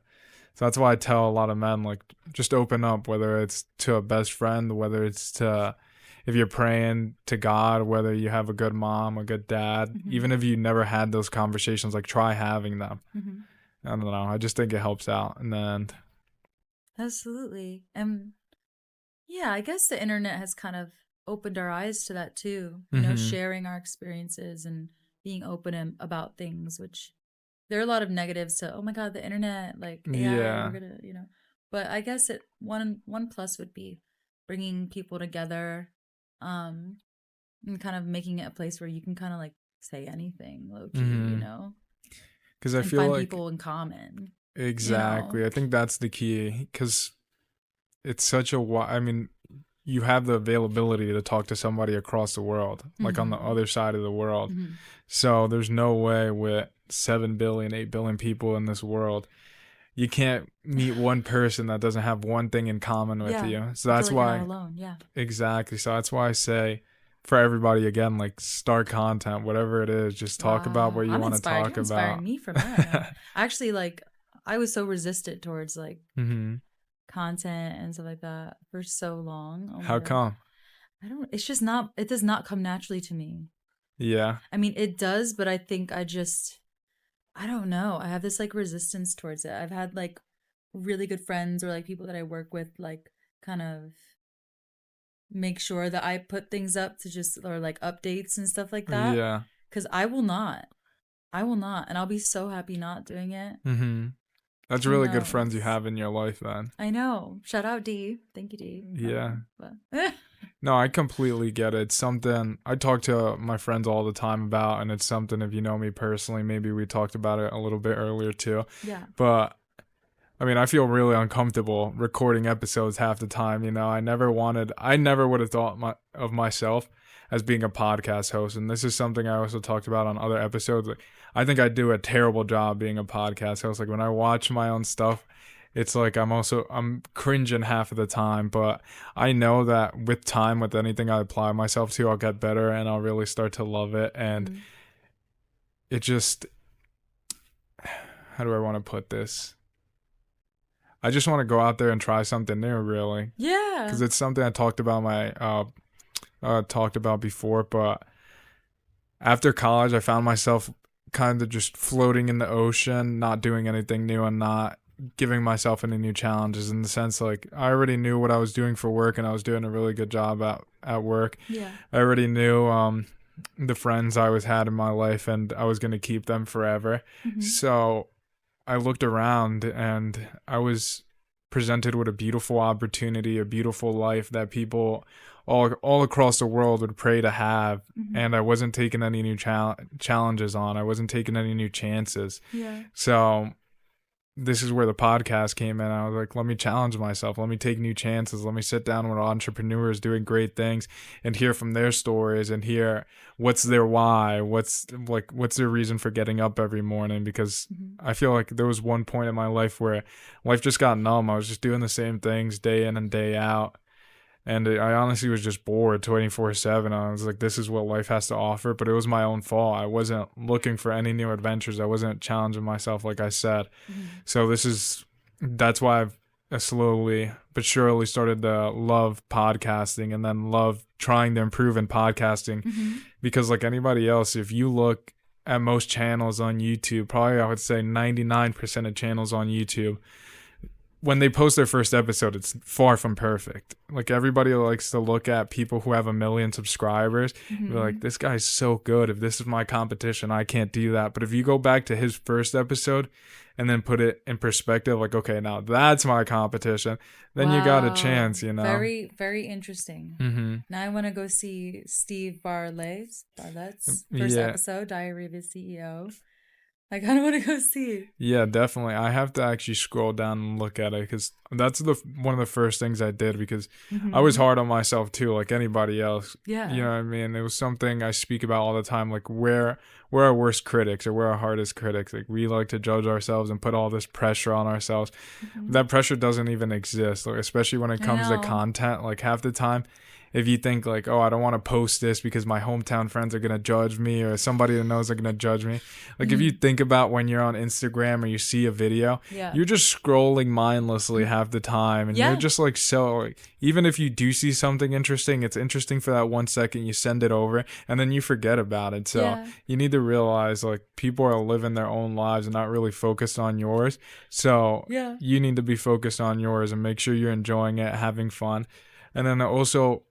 So that's why I tell a lot of men, like, just open up, whether it's to a best friend, whether it's if you're praying to God, whether you have a good mom, a good dad, even if you never had those conversations, like, try having them. I don't know, I just think it helps out in the end. Absolutely. Yeah, I guess the internet has kind of opened our eyes to that too, sharing our experiences and being open about things, which there are a lot of negatives to, oh my God, the internet, like AI, Yeah. we're gonna, but I guess one plus would be bringing people together, and kind of making it a place where you can kind of like say anything low key, Because I and feel find like people in common. exactly. I think that's the key because it's such a I mean, you have the availability to talk to somebody across the world, like on the other side of the world. So there's no way with 7 billion, 8 billion people in this world, you can't meet one person that doesn't have one thing in common with you. So that's feel like why you're not alone. Yeah. exactly. So that's why I say for everybody again, like start content, whatever it is, just talk about what you want to talk You're inspiring about. me from that. Actually, like I was so resistant towards like content and stuff like that for so long. Oh my How God. come? It's just not, it does not come naturally to me. Yeah. I mean, it does, but I think I don't know. I have this like resistance towards it. I've had like really good friends or like people that I work with, like kind of make sure that I put things up to just, or like updates and stuff like that. Yeah. Cause I will not. And I'll be so happy not doing it. That's Who really good friends you knows? have in your life then. I know. Shout out D. Thank you, D. Yeah. But No, I completely get it. It's something I talk to my friends all the time about, and it's something, if you know me personally, maybe we talked about it a little bit earlier too. yeah. But I mean, I feel really uncomfortable recording episodes half the time. I never would have thought of myself as being a podcast host. And this is something I also talked about on other episodes. Like, I think I do a terrible job being a podcast host. Like when I watch my own stuff, it's like I'm cringing half of the time, but I know that with time, with anything I apply myself to, I'll get better and I'll really start to love it. And it just, how do I want to put this? I just want to go out there and try something new, really. Yeah. Because it's something I talked about before, but after college, I found myself kind of just floating in the ocean, not doing anything new and not giving myself any new challenges, in the sense like I already knew what I was doing for work and I was doing a really good job at work. Yeah. I already knew the friends I had in my life and I was going to keep them forever. So I looked around and I was presented with a beautiful opportunity, a beautiful life that people all across the world would pray to have. And I wasn't taking any new challenges on. I wasn't taking any new chances. Yeah. So this is where the podcast came in. I was like, let me challenge myself. Let me take new chances. Let me sit down with entrepreneurs doing great things and hear from their stories and hear what's their why, what's their reason for getting up every morning. Because I feel like there was one point in my life where life just got numb. I was just doing the same things day in and day out. And I honestly was just bored 24/7. I was like, this is what life has to offer. But it was my own fault. I wasn't looking for any new adventures. I wasn't challenging myself, like I said. So that's why I've slowly but surely started to love podcasting and then love trying to improve in podcasting. Because like anybody else, if you look at most channels on YouTube, probably I would say 99% of channels on YouTube, when they post their first episode, it's far from perfect. Like everybody likes to look at people who have 1 million subscribers. They're like, this guy's so good. If this is my competition, I can't do that. But if you go back to his first episode and then put it in perspective, like, okay, now that's my competition, then you got a chance, Very, very interesting. Now I want to go see Steve Bartlett's first episode, Diary of a CEO. I kind of want to go see it. Yeah, definitely. I have to actually scroll down and look at it because that's one of the first things I did, because I was hard on myself too, like anybody else. Yeah. You know what I mean? It was something I speak about all the time, like we're our worst critics or we're our hardest critics. Like we like to judge ourselves and put all this pressure on ourselves. That pressure doesn't even exist, like, especially when it comes to content. Like half the time, if you think like, oh, I don't want to post this because my hometown friends are going to judge me or somebody that knows are going to judge me. Like if you think about when you're on Instagram or you see a video, you're just scrolling mindlessly half the time. And you're just like, so like, even if you do see something interesting, it's interesting for that 1 second, you send it over and then you forget about it. So you need to realize like people are living their own lives and not really focused on yours. So you need to be focused on yours and make sure you're enjoying it, having fun. And then also,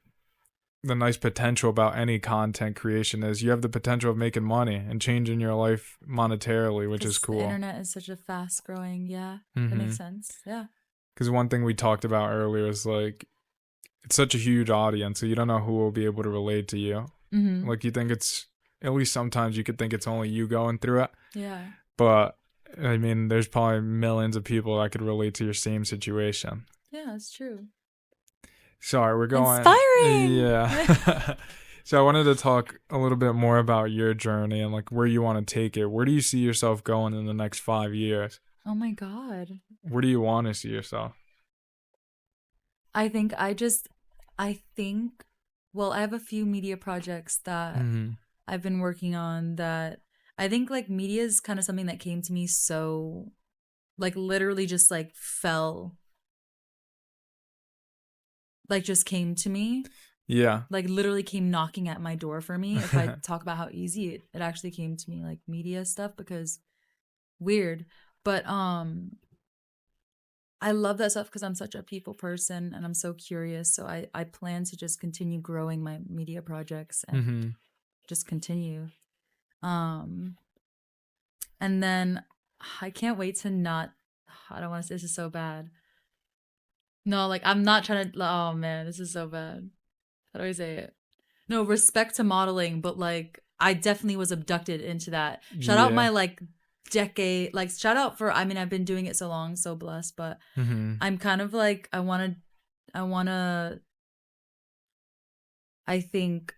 the nice potential about any content creation is you have the potential of making money and changing your life monetarily, which is cool. The internet is such a fast growing, that makes sense. Yeah. Because one thing we talked about earlier is like, it's such a huge audience, so you don't know who will be able to relate to you. Like, you think it's, at least sometimes you could think it's only you going through it. Yeah. But, I mean, there's probably millions of people that could relate to your same situation. Yeah, that's true. Sorry, we're going... Inspiring! Yeah. So I wanted to talk a little bit more about your journey and, like, where you want to take it. Where do you see yourself going in the next 5 years? Oh, my God. Where do you want to see yourself? I think, well, I have a few media projects that I've been working on that I think, like, media is kind of something that came to me so, like, literally just, like, fell, like, just came to me. Yeah. Like, literally came knocking at my door for me. If I talk about how easy it actually came to me, like, media stuff, because weird. But, I love that stuff because I'm such a people person and I'm so curious. So I plan to just continue growing my media projects and just continue. And then I can't wait to not, I don't want to say this is so bad. No, like, I'm not trying to, oh man, this is so bad. How do I say it? No, respect to modeling, but like, I definitely was abducted into that. Shout out my like decade, like, shout out for, I mean, I've been doing it so long, so blessed, but I'm kind of like, I think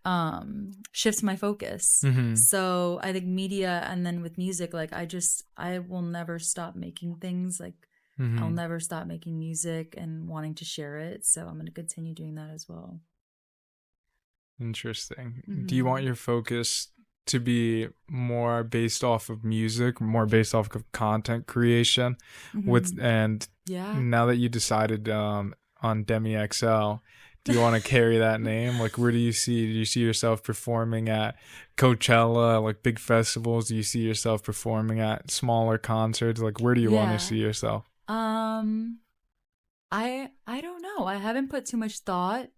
shift my focus. So I think media, and then with music, like, I will never stop making things. Like, I'll never stop making music and wanting to share it. So I'm going to continue doing that as well. Interesting. Do you want your focus to be more based off of music, more based off of content creation? And now that you decided on Demi XO, do you want to carry that name? Like, where do you see yourself performing at Coachella, like big festivals? Do you see yourself performing at smaller concerts? Like, where do you want to see yourself? I don't know. I haven't put too much thought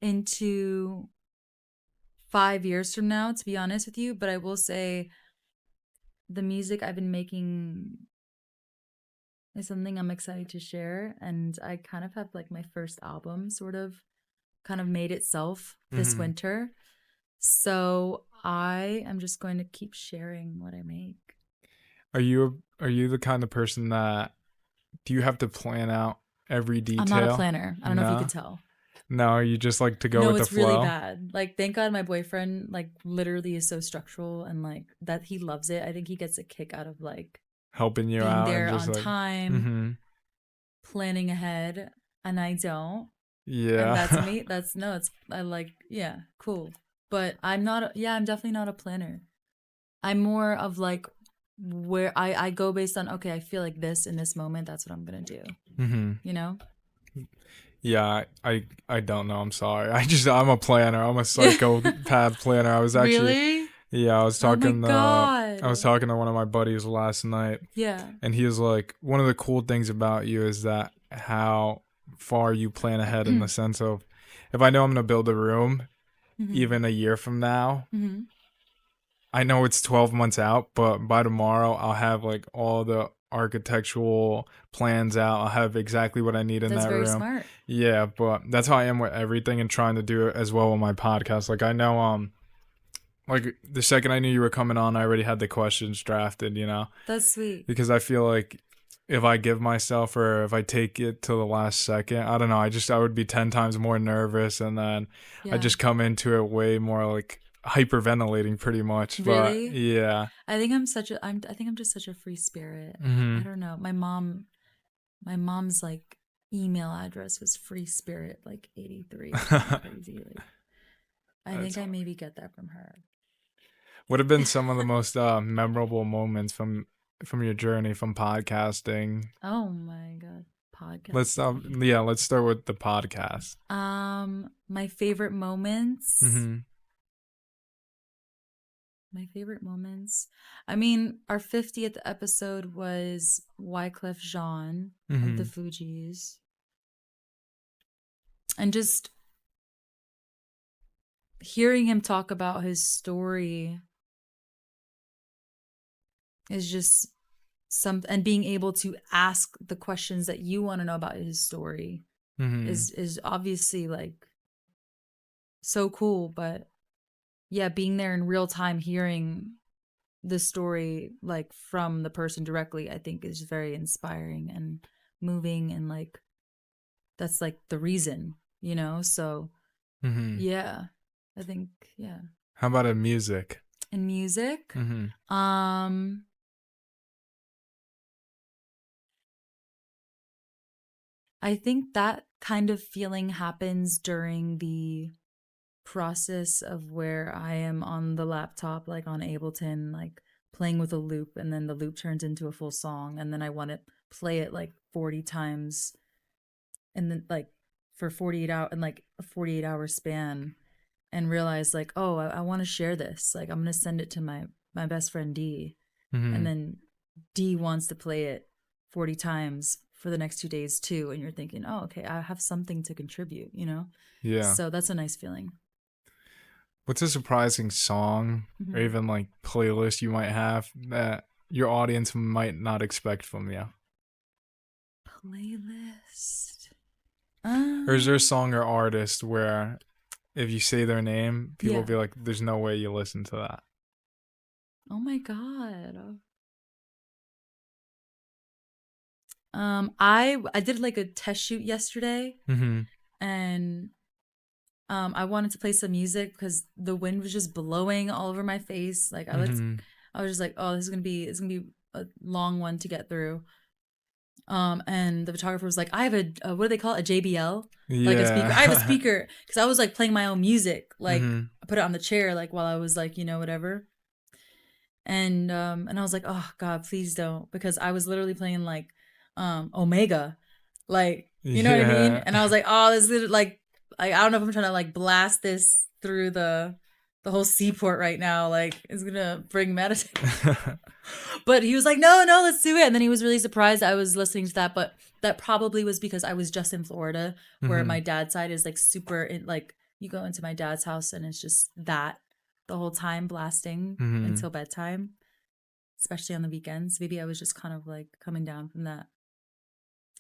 into 5 years from now, to be honest with you. But I will say the music I've been making is something I'm excited to share. And I kind of have like my first album sort of kind of made itself this winter. So I am just going to keep sharing what I make. Are you the kind of person that, do you have to plan out every detail? I'm not a planner. I don't know if you could tell. No, you just like to go with the flow? No, it's really bad. Like, thank God my boyfriend, like, literally is so structural and, like, that he loves it. I think he gets a kick out of, like, helping you being out. there and just on like, time, planning ahead, and I don't. Yeah. And that's me. I like, yeah, cool. But I'm definitely not a planner. I'm more of, like, where I go based on, okay, I feel like this in this moment, that's what I'm going to do. You know? Yeah, I don't know. I'm sorry. I'm a planner. I'm a psychopath planner. I was actually really? Yeah, I was talking. Oh my God. I was talking to one of my buddies last night. Yeah. And he was like, one of the cool things about you is that how far you plan ahead in the sense of, if I know I'm gonna build a room, even a year from now, I know it's 12 months out, but by tomorrow I'll have like all the architectural plans out. I'll have exactly what I need in that room. That's very smart. Yeah, but that's how I am with everything, and trying to do it as well with my podcast. Like, I know like the second I knew you were coming on, I already had the questions drafted, you know. That's sweet. Because I feel like if I give myself, or if I take it to the last second, I don't know, I would be 10 times more nervous, and then I just come into it way more like hyperventilating pretty much. Really? But yeah, I think I'm just such a free spirit. I don't know. My mom's like email address was free spirit like 83 or something crazy. Like, I think I maybe get that from her. What have been some of the most memorable moments from your journey from podcasting? Oh my God, podcast. Let's start with the podcast. My favorite moments. My favorite moments. I mean, our 50th episode was Wyclef Jean of the Fugees. And just, hearing him talk about his story is just and being able to ask the questions that you want to know about his story is obviously like so cool. But yeah, being there in real time, hearing the story like from the person directly, I think is very inspiring and moving, and like that's like the reason, you know. So yeah, I think How about in music? In music, I think that kind of feeling happens during the process of where I am on the laptop, like on Ableton, like playing with a loop, and then the loop turns into a full song, and then I want to play it like 40 times, and then like for 48 hours, and like a 48-hour span, and realize like, oh, I want to share this. Like I'm gonna send it to my best friend D, and then D wants to play it 40 times for the next 2 days too, and you're thinking, oh, okay, I have something to contribute, you know? Yeah. So that's a nice feeling. What's a surprising song or even like playlist you might have that your audience might not expect from you? Playlist. Or is there a song or artist where if you say their name, people will be like, there's no way you listen to that? Oh my God. I did like a test shoot yesterday, and I wanted to play some music because the wind was just blowing all over my face. Like I was just like, oh, it's gonna be a long one to get through. And the photographer was like, I have a what do they call it? A JBL, like a speaker. I have a speaker because I was like playing my own music. Like I put it on the chair, like while I was like, you know, whatever. And I was like, oh God, please don't, because I was literally playing like Omega, like, you know what I mean? And I was like, oh, this is like I don't know if I'm trying to like blast this through the whole seaport right now, like it's gonna bring medicine. But he was like, no, let's do it. And then he was really surprised I was listening to that, but that probably was because I was just in Florida, where my dad's side is like super like you go into my dad's house and it's just that the whole time blasting until bedtime, especially on the weekends. Maybe I was just kind of like coming down from that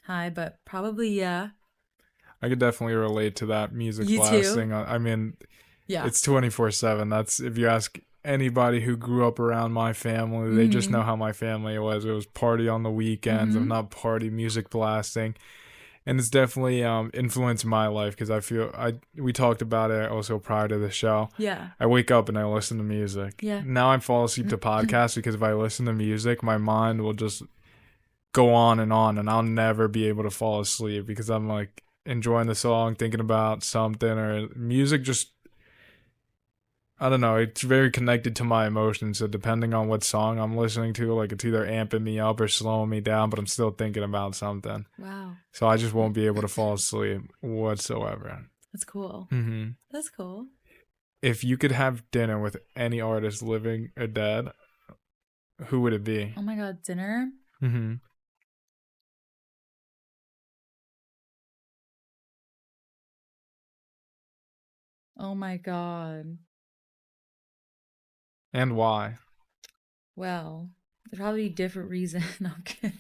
high, but probably, yeah. I could definitely relate to that music You blasting. too? I mean, Yeah. it's 24/7. That's, if you ask anybody who grew up around my family, they just know how my family was. It was party on the weekends, if not party, music blasting. And it's definitely influenced my life because I feel we talked about it also prior to the show. Yeah. I wake up and I listen to music. Yeah. Now I fall asleep to podcasts because if I listen to music, my mind will just go on and I'll never be able to fall asleep because I'm like enjoying the song, thinking about something, or music just, I don't know, it's very connected to my emotions. So depending on what song I'm listening to, like it's either amping me up or slowing me down, but I'm still thinking about something. Wow. So I just won't be able to fall asleep whatsoever. That's cool. That's cool. If you could have dinner with any artist, living or dead, who would it be? Oh my God, dinner? Oh my God. And why? Well, there's probably a different reason. No, I'm kidding.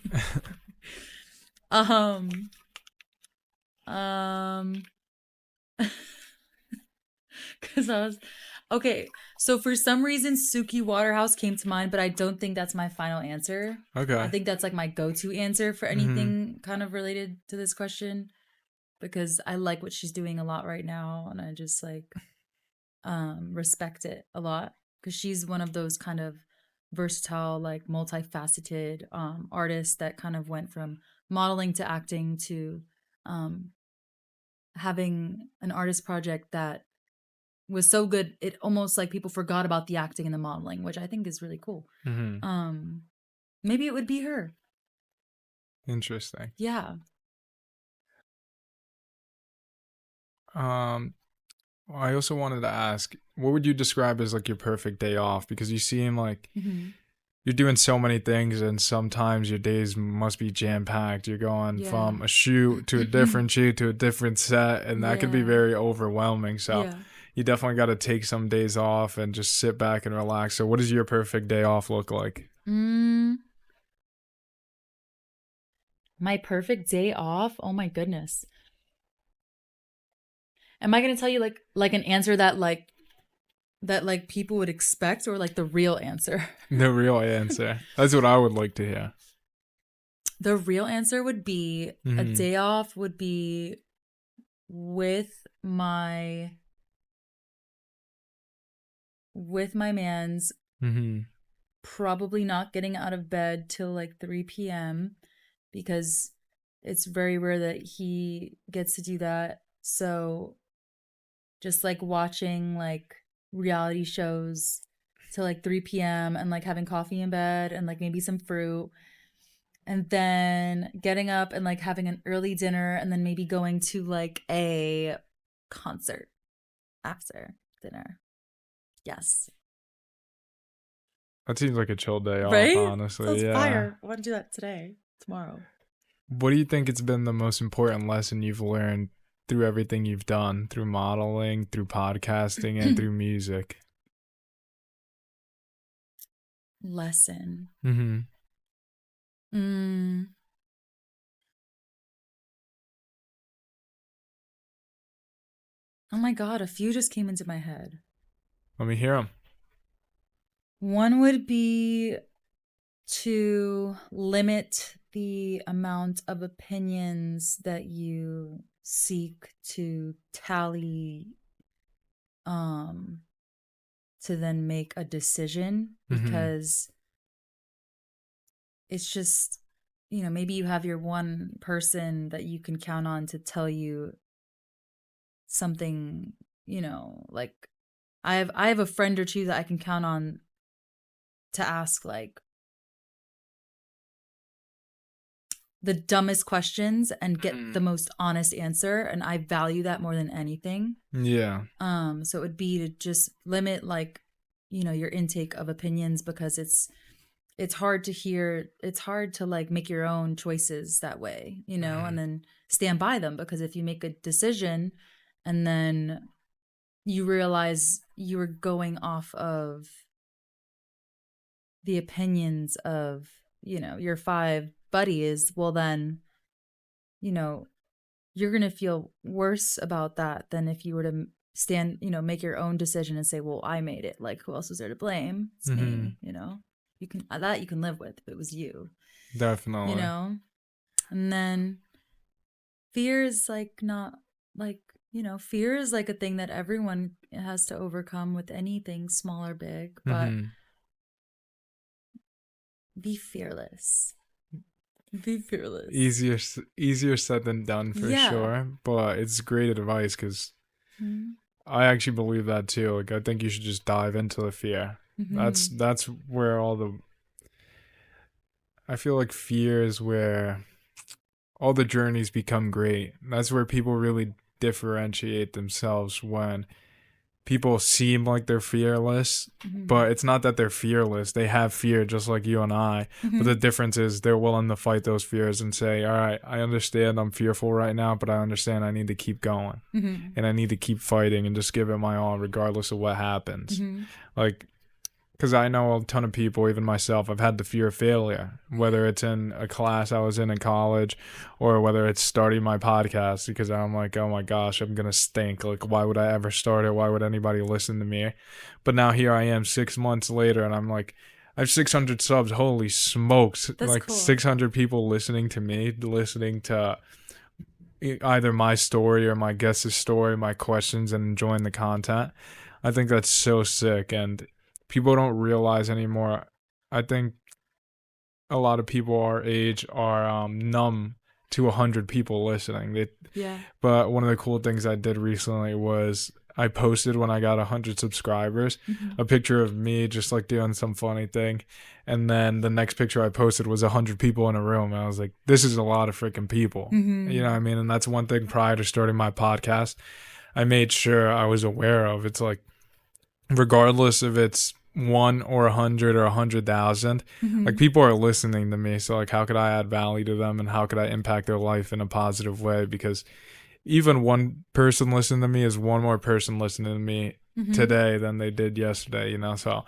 Because I was okay. So for some reason, Suki Waterhouse came to mind, but I don't think that's my final answer. Okay. I think that's like my go-to answer for anything kind of related to this question, because I like what she's doing a lot right now, and I just like respect it a lot, because she's one of those kind of versatile, like multifaceted artists that kind of went from modeling to acting to having an artist project that was so good it almost like people forgot about the acting and the modeling, which I think is really cool. Maybe it would be her. Interesting. Yeah. I also wanted to ask, what would you describe as like your perfect day off? Because you seem like you're doing so many things, and sometimes your days must be jam-packed. You're going from a shoot to a different shoot to a different set, and that could be very overwhelming. So you definitely got to take some days off and just sit back and relax. So what does your perfect day off look like? My perfect day off? Oh my goodness. Am I going to tell you like an answer that people would expect, or like the real answer? The real answer. That's what I would like to hear. The real answer would be a day off would be with my mans, probably not getting out of bed till like 3 p.m. because it's very rare that he gets to do that. So just like watching like reality shows till like 3 p.m. and like having coffee in bed and like maybe some fruit, and then getting up and like having an early dinner, and then maybe going to like a concert after dinner. Yes. That seems like a chill day off, Right? honestly. Sounds yeah. fire. I want to do that today, tomorrow. What do you think has been the most important lesson you've learned through everything you've done, through modeling, through podcasting, and through music? Lesson. Oh my God, a few just came into my head. Let me hear them. One would be to limit the amount of opinions that you seek to tally to then make a decision, because it's just, you know, maybe you have your one person that you can count on to tell you something, you know, like I have a friend or two that I can count on to ask like the dumbest questions and get the most honest answer, and I value that more than anything. Yeah. So it would be to just limit like, you know, your intake of opinions, because it's hard to hear, it's hard to like make your own choices that way, you know, and then stand by them, because if you make a decision and then you realize you were going off of the opinions of, you know, your 5 buddies, well then, you know, you're going to feel worse about that than if you were to stand, you know, make your own decision and say, well, I made it. Like, who else was there to blame? It's me, you know? You can live with if it was you. Definitely. You know? And then fear is like not like, you know, fear is like a thing that everyone has to overcome with anything small or big, but be fearless. Be fearless. Easier said than done, for sure. But it's great advice, because I actually believe that too. Like, I think you should just dive into the fear. That's where I feel like fear is where all the journeys become great. That's where people really differentiate themselves, when people seem like they're fearless, but it's not that they're fearless. They have fear just like you and I. But the difference is they're willing to fight those fears and say, all right, I understand I'm fearful right now, but I understand I need to keep going. And I need to keep fighting and just give it my all regardless of what happens. Like, because I know a ton of people, even myself, I've had the fear of failure, whether it's in a class I was in college, or whether it's starting my podcast, because I'm like, oh my gosh, I'm going to stink. Like, why would I ever start it? Why would anybody listen to me? But now here I am 6 months later, and I'm like, I have 600 subs. Holy smokes. That's like cool. 600 people listening to me, listening to either my story or my guest's story, my questions, and enjoying the content. I think that's so sick. And people don't realize anymore. I think a lot of people our age are numb to 100 people listening. But one of the cool things I did recently was I posted, when I got 100 subscribers, a picture of me just like doing some funny thing. And then the next picture I posted was 100 people in a room. And I was like, this is a lot of freaking people. You know what I mean? And that's one thing prior to starting my podcast, I made sure I was aware of. It's like, regardless if it's 1 or 100 or 100,000, like, people are listening to me. So like, how could I add value to them, and how could I impact their life in a positive way? Because even one person listening to me is one more person listening to me today than they did yesterday, so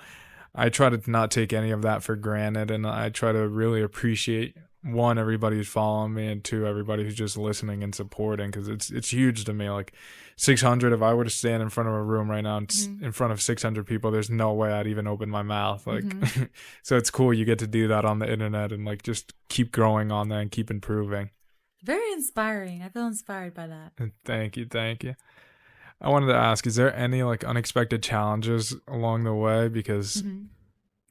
I try to not take any of that for granted, and I try to really appreciate, one, everybody who's following me, and two, everybody who's just listening and supporting, because it's huge to me. Like 600, if I were to stand in front of a room right now in front of 600 people, there's no way I'd even open my mouth. Like, so it's cool you get to do that on the internet and like just keep growing on that and keep improving. Very inspiring. I feel inspired by that. Thank you. I wanted to ask, is there any like unexpected challenges along the way? Because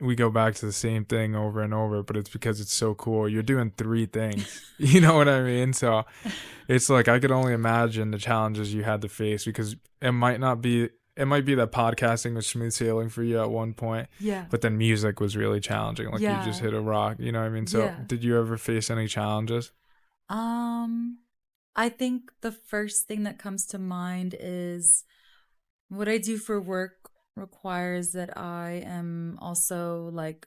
we go back to the same thing over and over, but it's because it's so cool. You're doing 3 things. You know what I mean? So it's like, I could only imagine the challenges you had to face, because it might be that podcasting was smooth sailing for you at one point. Yeah. But then music was really challenging. Like you just hit a rock, you know what I mean? So did you ever face any challenges? I think the first thing that comes to mind is what I do for work requires that I am also like,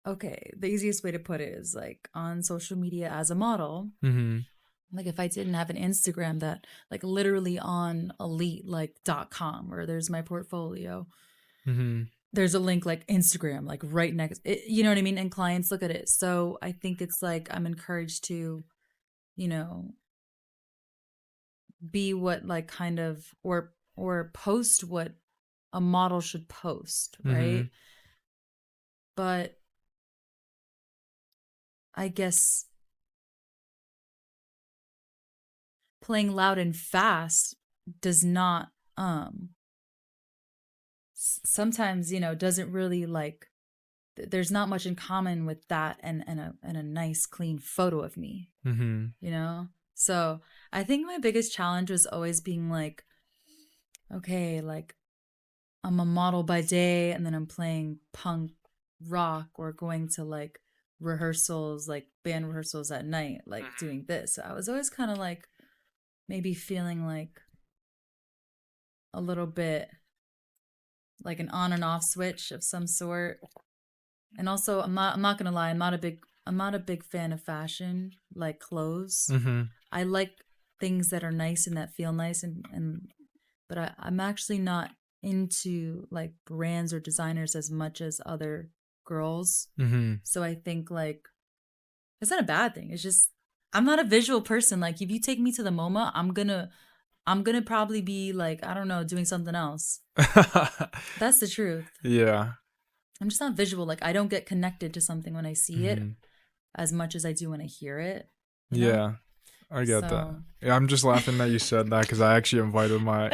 okay, the easiest way to put it is like on social media as a model. Like if I didn't have an Instagram that like literally on elite like .com where there's my portfolio, there's a link like Instagram, like right next, you know what I mean? And clients look at it. So I think it's like, I'm encouraged to, be what like kind of, or post what a model should post. Right. But I guess playing loud and fast does not, sometimes, doesn't really like, there's not much in common with that and a nice clean photo of me, So I think my biggest challenge was always being like, okay, like I'm a model by day and then I'm playing punk rock or going to like rehearsals, like band rehearsals at night, like doing this. So I was always kind of like maybe feeling like a little bit like an on and off switch of some sort. And also I'm not gonna lie, I'm not a big fan of fashion, like clothes. I like things that are nice and that feel nice, but I'm actually not into like brands or designers as much as other girls. So I think like it's not a bad thing. It's just I'm not a visual person. Like if you take me to the MoMA, I'm gonna probably be like, I don't know, doing something else. That's the truth. Yeah. I'm just not visual. Like I don't get connected to something when I see it as much as I do when I hear it. Yeah, I get that. Yeah, I'm just laughing that you said that, because I actually invited one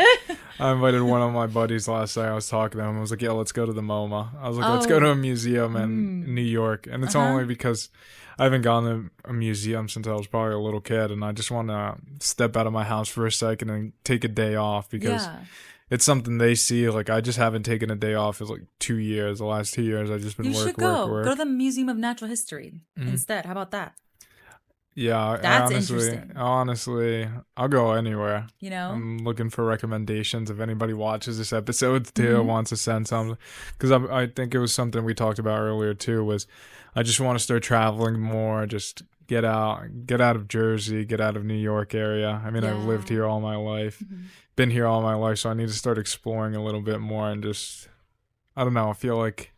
of my buddies last night. I was talking to him. I was like, yeah, let's go to the MoMA. I was like, let's go to a museum in New York. And it's only because I haven't gone to a museum since I was probably a little kid. And I just want to step out of my house for a second and take a day off, because it's something they see. Like I just haven't taken a day off for like 2 years. The last 2 years, I've just been work. Go to the Museum of Natural History instead. How about that? Yeah, that's interesting. Honestly, I'll go anywhere. I'm looking for recommendations if anybody watches this episode too, wants to send something, because I think it was something we talked about earlier too. Was I just want to start traveling more, just get out of Jersey, get out of New York area. I mean, I've lived here all my life, been here all my life, so I need to start exploring a little bit more and just, I don't know, I feel like,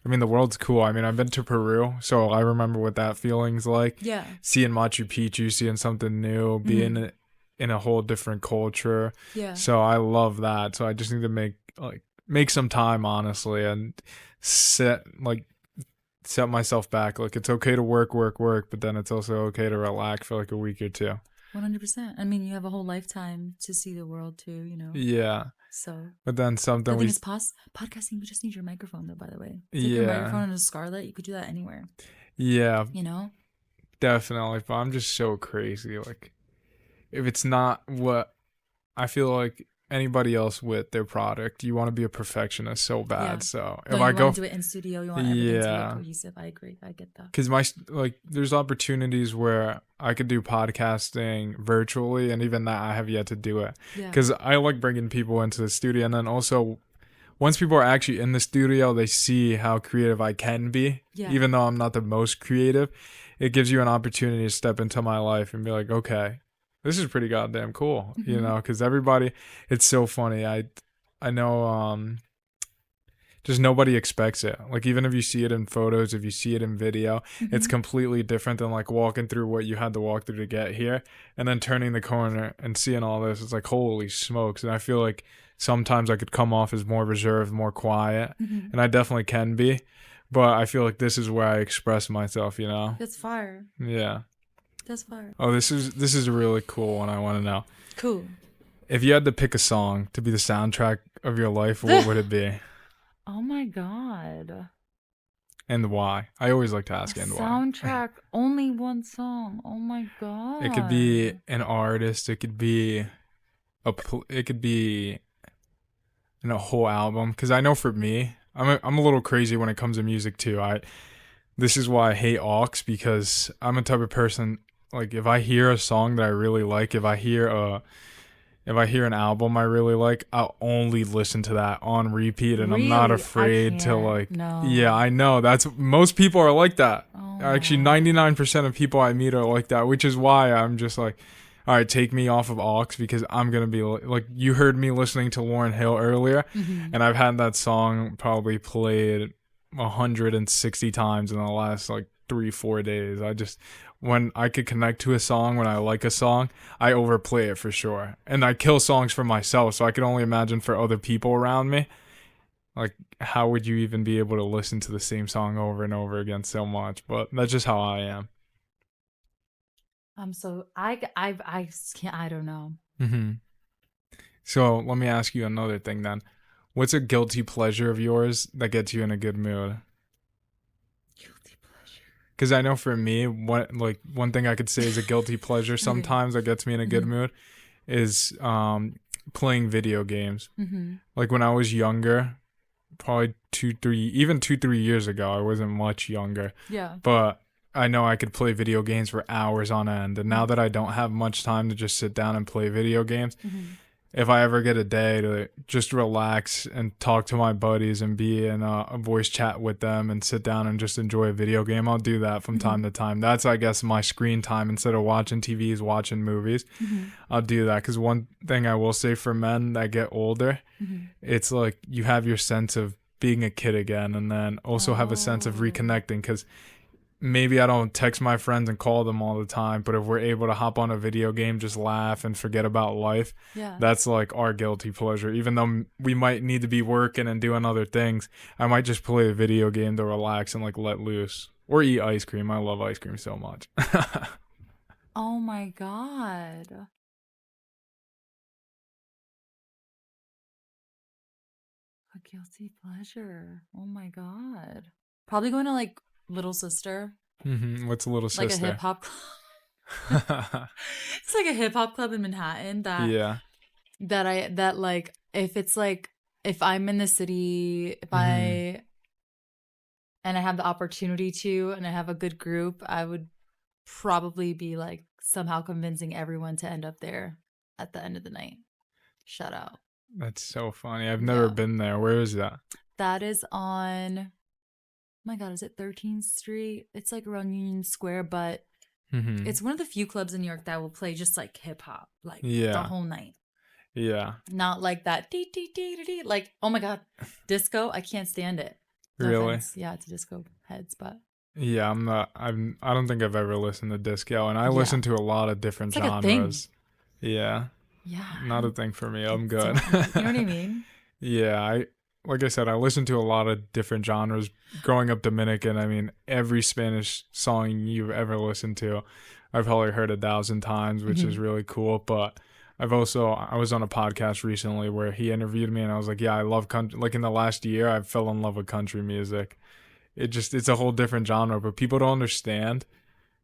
I mean, the world's cool. I mean, I've been to Peru, so I remember what that feeling's like. Yeah. Seeing Machu Picchu, seeing something new, being in a whole different culture. Yeah. So I love that. So I just need to make some time, honestly, and set myself back. Like it's okay to work, but then it's also okay to relax for like a week or 2. 100%. I mean, you have a whole lifetime to see the world too, Yeah. So, but then something the thing is, podcasting, you just need your microphone though, by the way. Take your microphone and a Scarlett, you could do that anywhere. Yeah. Definitely. But I'm just so crazy. Like, if it's not what I feel like anybody else with their product, you want to be a perfectionist so bad. So if I go do it in studio, you want everything to be cohesive. I agree. I get that. Because there's opportunities where I could do podcasting virtually, and even that I have yet to do it. Because I like bringing people into the studio, and then also once people are actually in the studio, they see how creative I can be. Yeah. Even though I'm not the most creative, it gives you an opportunity to step into my life and be like, okay, this is pretty goddamn cool, you know, because everybody, it's so funny. I know, just nobody expects it. Like, even if you see it in photos, if you see it in video, it's completely different than like walking through what you had to walk through to get here and then turning the corner and seeing all this. It's like, holy smokes. And I feel like sometimes I could come off as more reserved, more quiet, and I definitely can be. But I feel like this is where I express myself, you know? That's fire. Yeah. That's fire. Oh, this is a really cool one I want to know. Cool. If you had to pick a song to be the soundtrack of your life, what would it be? Oh my God. And why? I always like to ask and why. Soundtrack, only one song. Oh my God. It could be an artist. It could be in a whole album. Because I know for me, I'm a little crazy when it comes to music too. This is why I hate aux, because I'm a type of person, like, if I hear a song that I really like, if I hear an album I really like, I'll only listen to that on repeat, and really? I'm not afraid to like. No. Yeah, I know most people are like that. Oh. Actually, 99% of people I meet are like that, which is why I'm just like, all right, take me off of aux, because I'm going to be like, you heard me listening to Lauryn Hill earlier, and I've had that song probably played 160 times in the last like 3-4 days. When I could connect to a song, when I like a song, I overplay it for sure. And I kill songs for myself, so I can only imagine for other people around me. Like, how would you even be able to listen to the same song over and over again so much? But that's just how I am. So I can't, I don't know. So let me ask you another thing then. What's a guilty pleasure of yours that gets you in a good mood? Guilty pleasure. Because I know for me, one thing I could say is a guilty pleasure sometimes that gets me in a good mood is playing video games. Like when I was younger, probably 2-3 years ago, I wasn't much younger. Yeah. But I know I could play video games for hours on end. And now that I don't have much time to just sit down and play video games, if I ever get a day to just relax and talk to my buddies and be in a voice chat with them and sit down and just enjoy a video game, I'll do that from time to time. That's, I guess, my screen time. Instead of watching TVs, watching movies, I'll do that. Because one thing I will say for men that get older, it's like you have your sense of being a kid again, and then also have a sense of reconnecting, because maybe I don't text my friends and call them all the time, but if we're able to hop on a video game, just laugh and forget about life, that's like our guilty pleasure. Even though we might need to be working and doing other things, I might just play a video game to relax and like let loose. Or eat ice cream. I love ice cream so much. Oh my God. A guilty pleasure. Oh my God. Probably going to like Little Sister. What's a Little Sister? Like a hip hop club. It's like a hip hop club in Manhattan that like if I'm in the city, and I have the opportunity to, and I have a good group, I would probably be like somehow convincing everyone to end up there at the end of the night. Shout out. That's so funny. I've never been there. Where is that? That is on, my God, is it 13th Street? It's like around Union Square, but it's one of the few clubs in New York that will play just like hip hop, like the whole night. Yeah. Not like that dee dee dee dee dee. Like, oh my God, disco. I can't stand it. No really? Offense. Yeah, it's a disco heads, but yeah, I don't think I've ever listened to disco, and I listen to a lot of different genres. Yeah. Yeah. Not a thing for me. I'm good. You know what I mean? Yeah, like I said, I listen to a lot of different genres. Growing up Dominican, I mean, every Spanish song you've ever listened to, I've probably heard 1,000 times, which is really cool. But I was on a podcast recently where he interviewed me, and I was like, yeah, I love country. Like in the last year, I fell in love with country music. It's a whole different genre, but people don't understand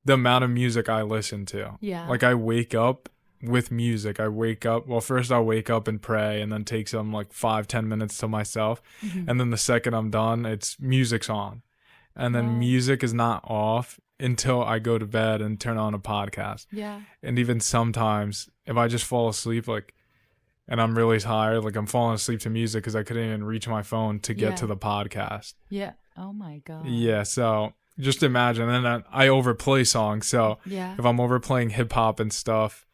the amount of music I listen to. Yeah. Like I wake up with music. First I'll wake up and pray, and then take some like 5-10 minutes to myself, and then the second I'm done, it's music's on, and then music is not off until I go to bed and turn on a podcast. Yeah. And even sometimes if I just fall asleep, like and I'm really tired, like I'm falling asleep to music because I couldn't even reach my phone to get to the podcast. Yeah. Oh my God. Yeah, so just imagine. And then I overplay songs, so yeah. if I'm overplaying hip hop and stuff,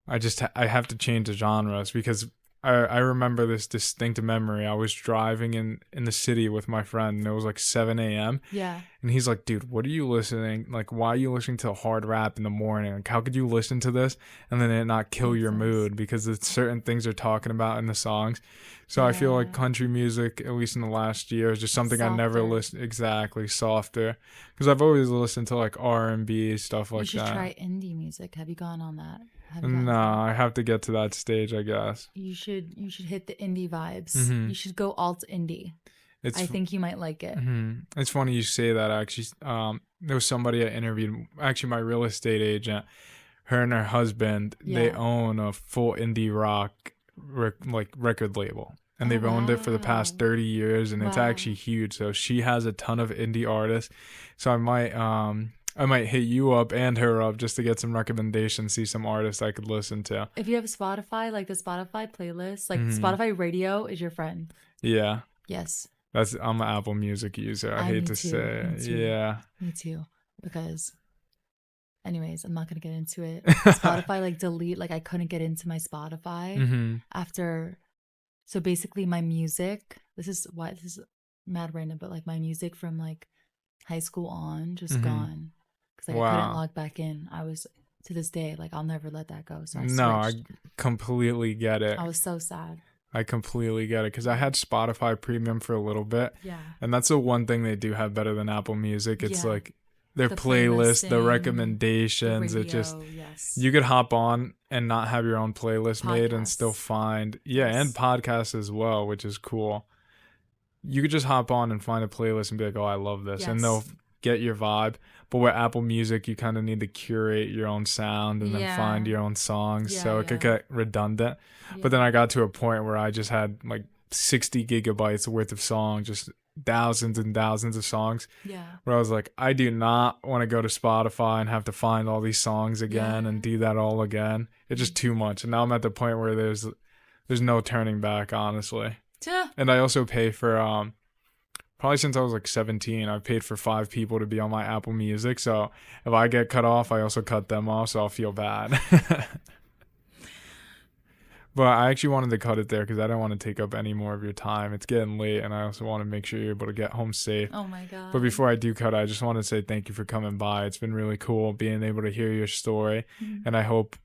I have to change the genres because I remember this distinct memory. I was driving in the city with my friend, and it was like 7 a.m. Yeah. And he's like, dude, what are you listening? Like, why are you listening to hard rap in the morning? Like, how could you listen to this and then it not kill your mood? Because it's certain things they're talking about in the songs. So I feel like country music, at least in the last year, is just something I never listened. Exactly, softer. Because I've always listened to like R&B, stuff like that. You should try indie music. Have you gone on that? No, I have to get to that stage, I guess. You should hit the indie vibes. Mm-hmm. You should go alt indie. I think you might like it. Mm-hmm. It's funny you say that, actually. There was somebody I interviewed, actually my real estate agent. Her and her husband, they own a full indie rock record label. And they've owned it for the past 30 years, and it's actually huge. So she has a ton of indie artists. So I might hit you up and her up just to get some recommendations, see some artists I could listen to. If you have Spotify, like the Spotify playlist, like Spotify Radio is your friend. Yeah. Yes. I'm an Apple Music user. I hate to say it. Yeah. Me too. Because anyways, I'm not going to get into it. Spotify, like delete, like I couldn't get into my Spotify after. So basically my music, this is mad random, but like my music from like high school on, just gone. Because like I couldn't log back in. I was, to this day, like I'll never let that go. So I switched. No, I completely get it. I was so sad. I completely get it because I had Spotify Premium for a little bit. Yeah. And that's the one thing they do have better than Apple Music. It's like their playlist, the recommendations. The radio, it just, you could hop on and not have your own playlist made and still find, and podcasts as well, which is cool. You could just hop on and find a playlist and be like, oh, I love this. And they'll get your vibe. But with Apple Music, you kind of need to curate your own sound and then find your own songs. So it could get redundant. But then I got to a point where I just had like 60 gigabytes worth of songs, just thousands and thousands of songs. Yeah. Where I was like, I do not want to go to Spotify and have to find all these songs again and do that all again. It's just too much. And now I'm at the point where there's no turning back, honestly. Yeah. And I also pay for probably since I was like 17, I've paid for 5 people to be on my Apple Music. So if I get cut off, I also cut them off. So I'll feel bad. But I actually wanted to cut it there because I don't want to take up any more of your time. It's getting late, and I also want to make sure you're able to get home safe. Oh, my God. But before I do cut, I just want to say thank you for coming by. It's been really cool being able to hear your story. And I hope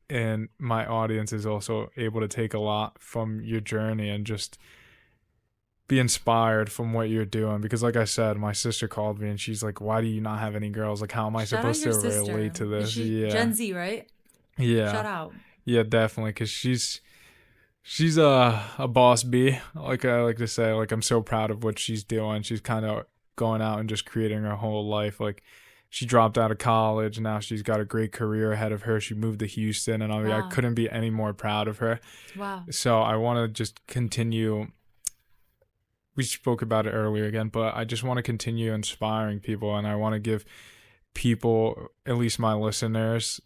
my audience is also able to take a lot from your journey and just be inspired from what you're doing. Because like I said, my sister called me, and she's like, why do you not have any girls? Like, how am I supposed to relate to this? Gen Z, right? Yeah. Shout out. Yeah, definitely, because she's a boss bee, like I like to say. Like, I'm so proud of what she's doing. She's kind of going out and just creating her whole life. Like, she dropped out of college, and now she's got a great career ahead of her. She moved to Houston, and I couldn't be any more proud of her. Wow. So I want to just continue. We spoke about it earlier again, but I just want to continue inspiring people, and I want to give people, at least my listeners,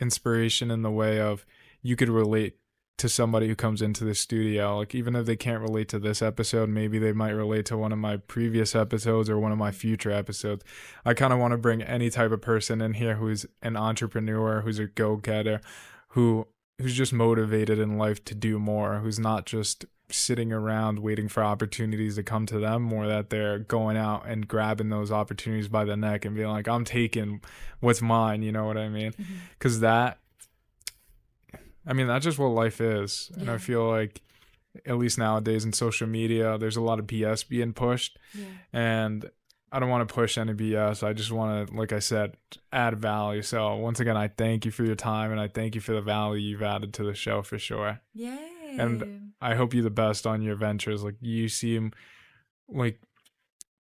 inspiration in the way of you could relate to somebody who comes into the studio. Like, even if they can't relate to this episode, maybe they might relate to one of my previous episodes or one of my future episodes. I kind of want to bring any type of person in here who's an entrepreneur, who's a go-getter, who's just motivated in life to do more, who's not just sitting around waiting for opportunities to come to them, or that they're going out and grabbing those opportunities by the neck and being like, I'm taking what's mine, you know what I mean? Because that's just what life is. And I feel like, at least nowadays in social media, there's a lot of BS being pushed. And I don't want to push any BS. I just want to, like I said, add value. So once again, I thank you for your time, and I thank you for the value you've added to the show, for sure. Yay. And I hope you the best on your ventures. Like, you seem like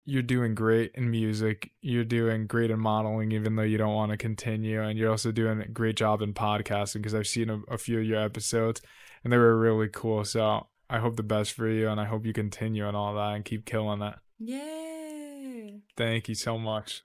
you're doing great in music. You're doing great in modeling, even though you don't want to continue. And you're also doing a great job in podcasting, because I've seen a few of your episodes, and they were really cool. So I hope the best for you, and I hope you continue and all that and keep killing it. Yay. Thank you so much.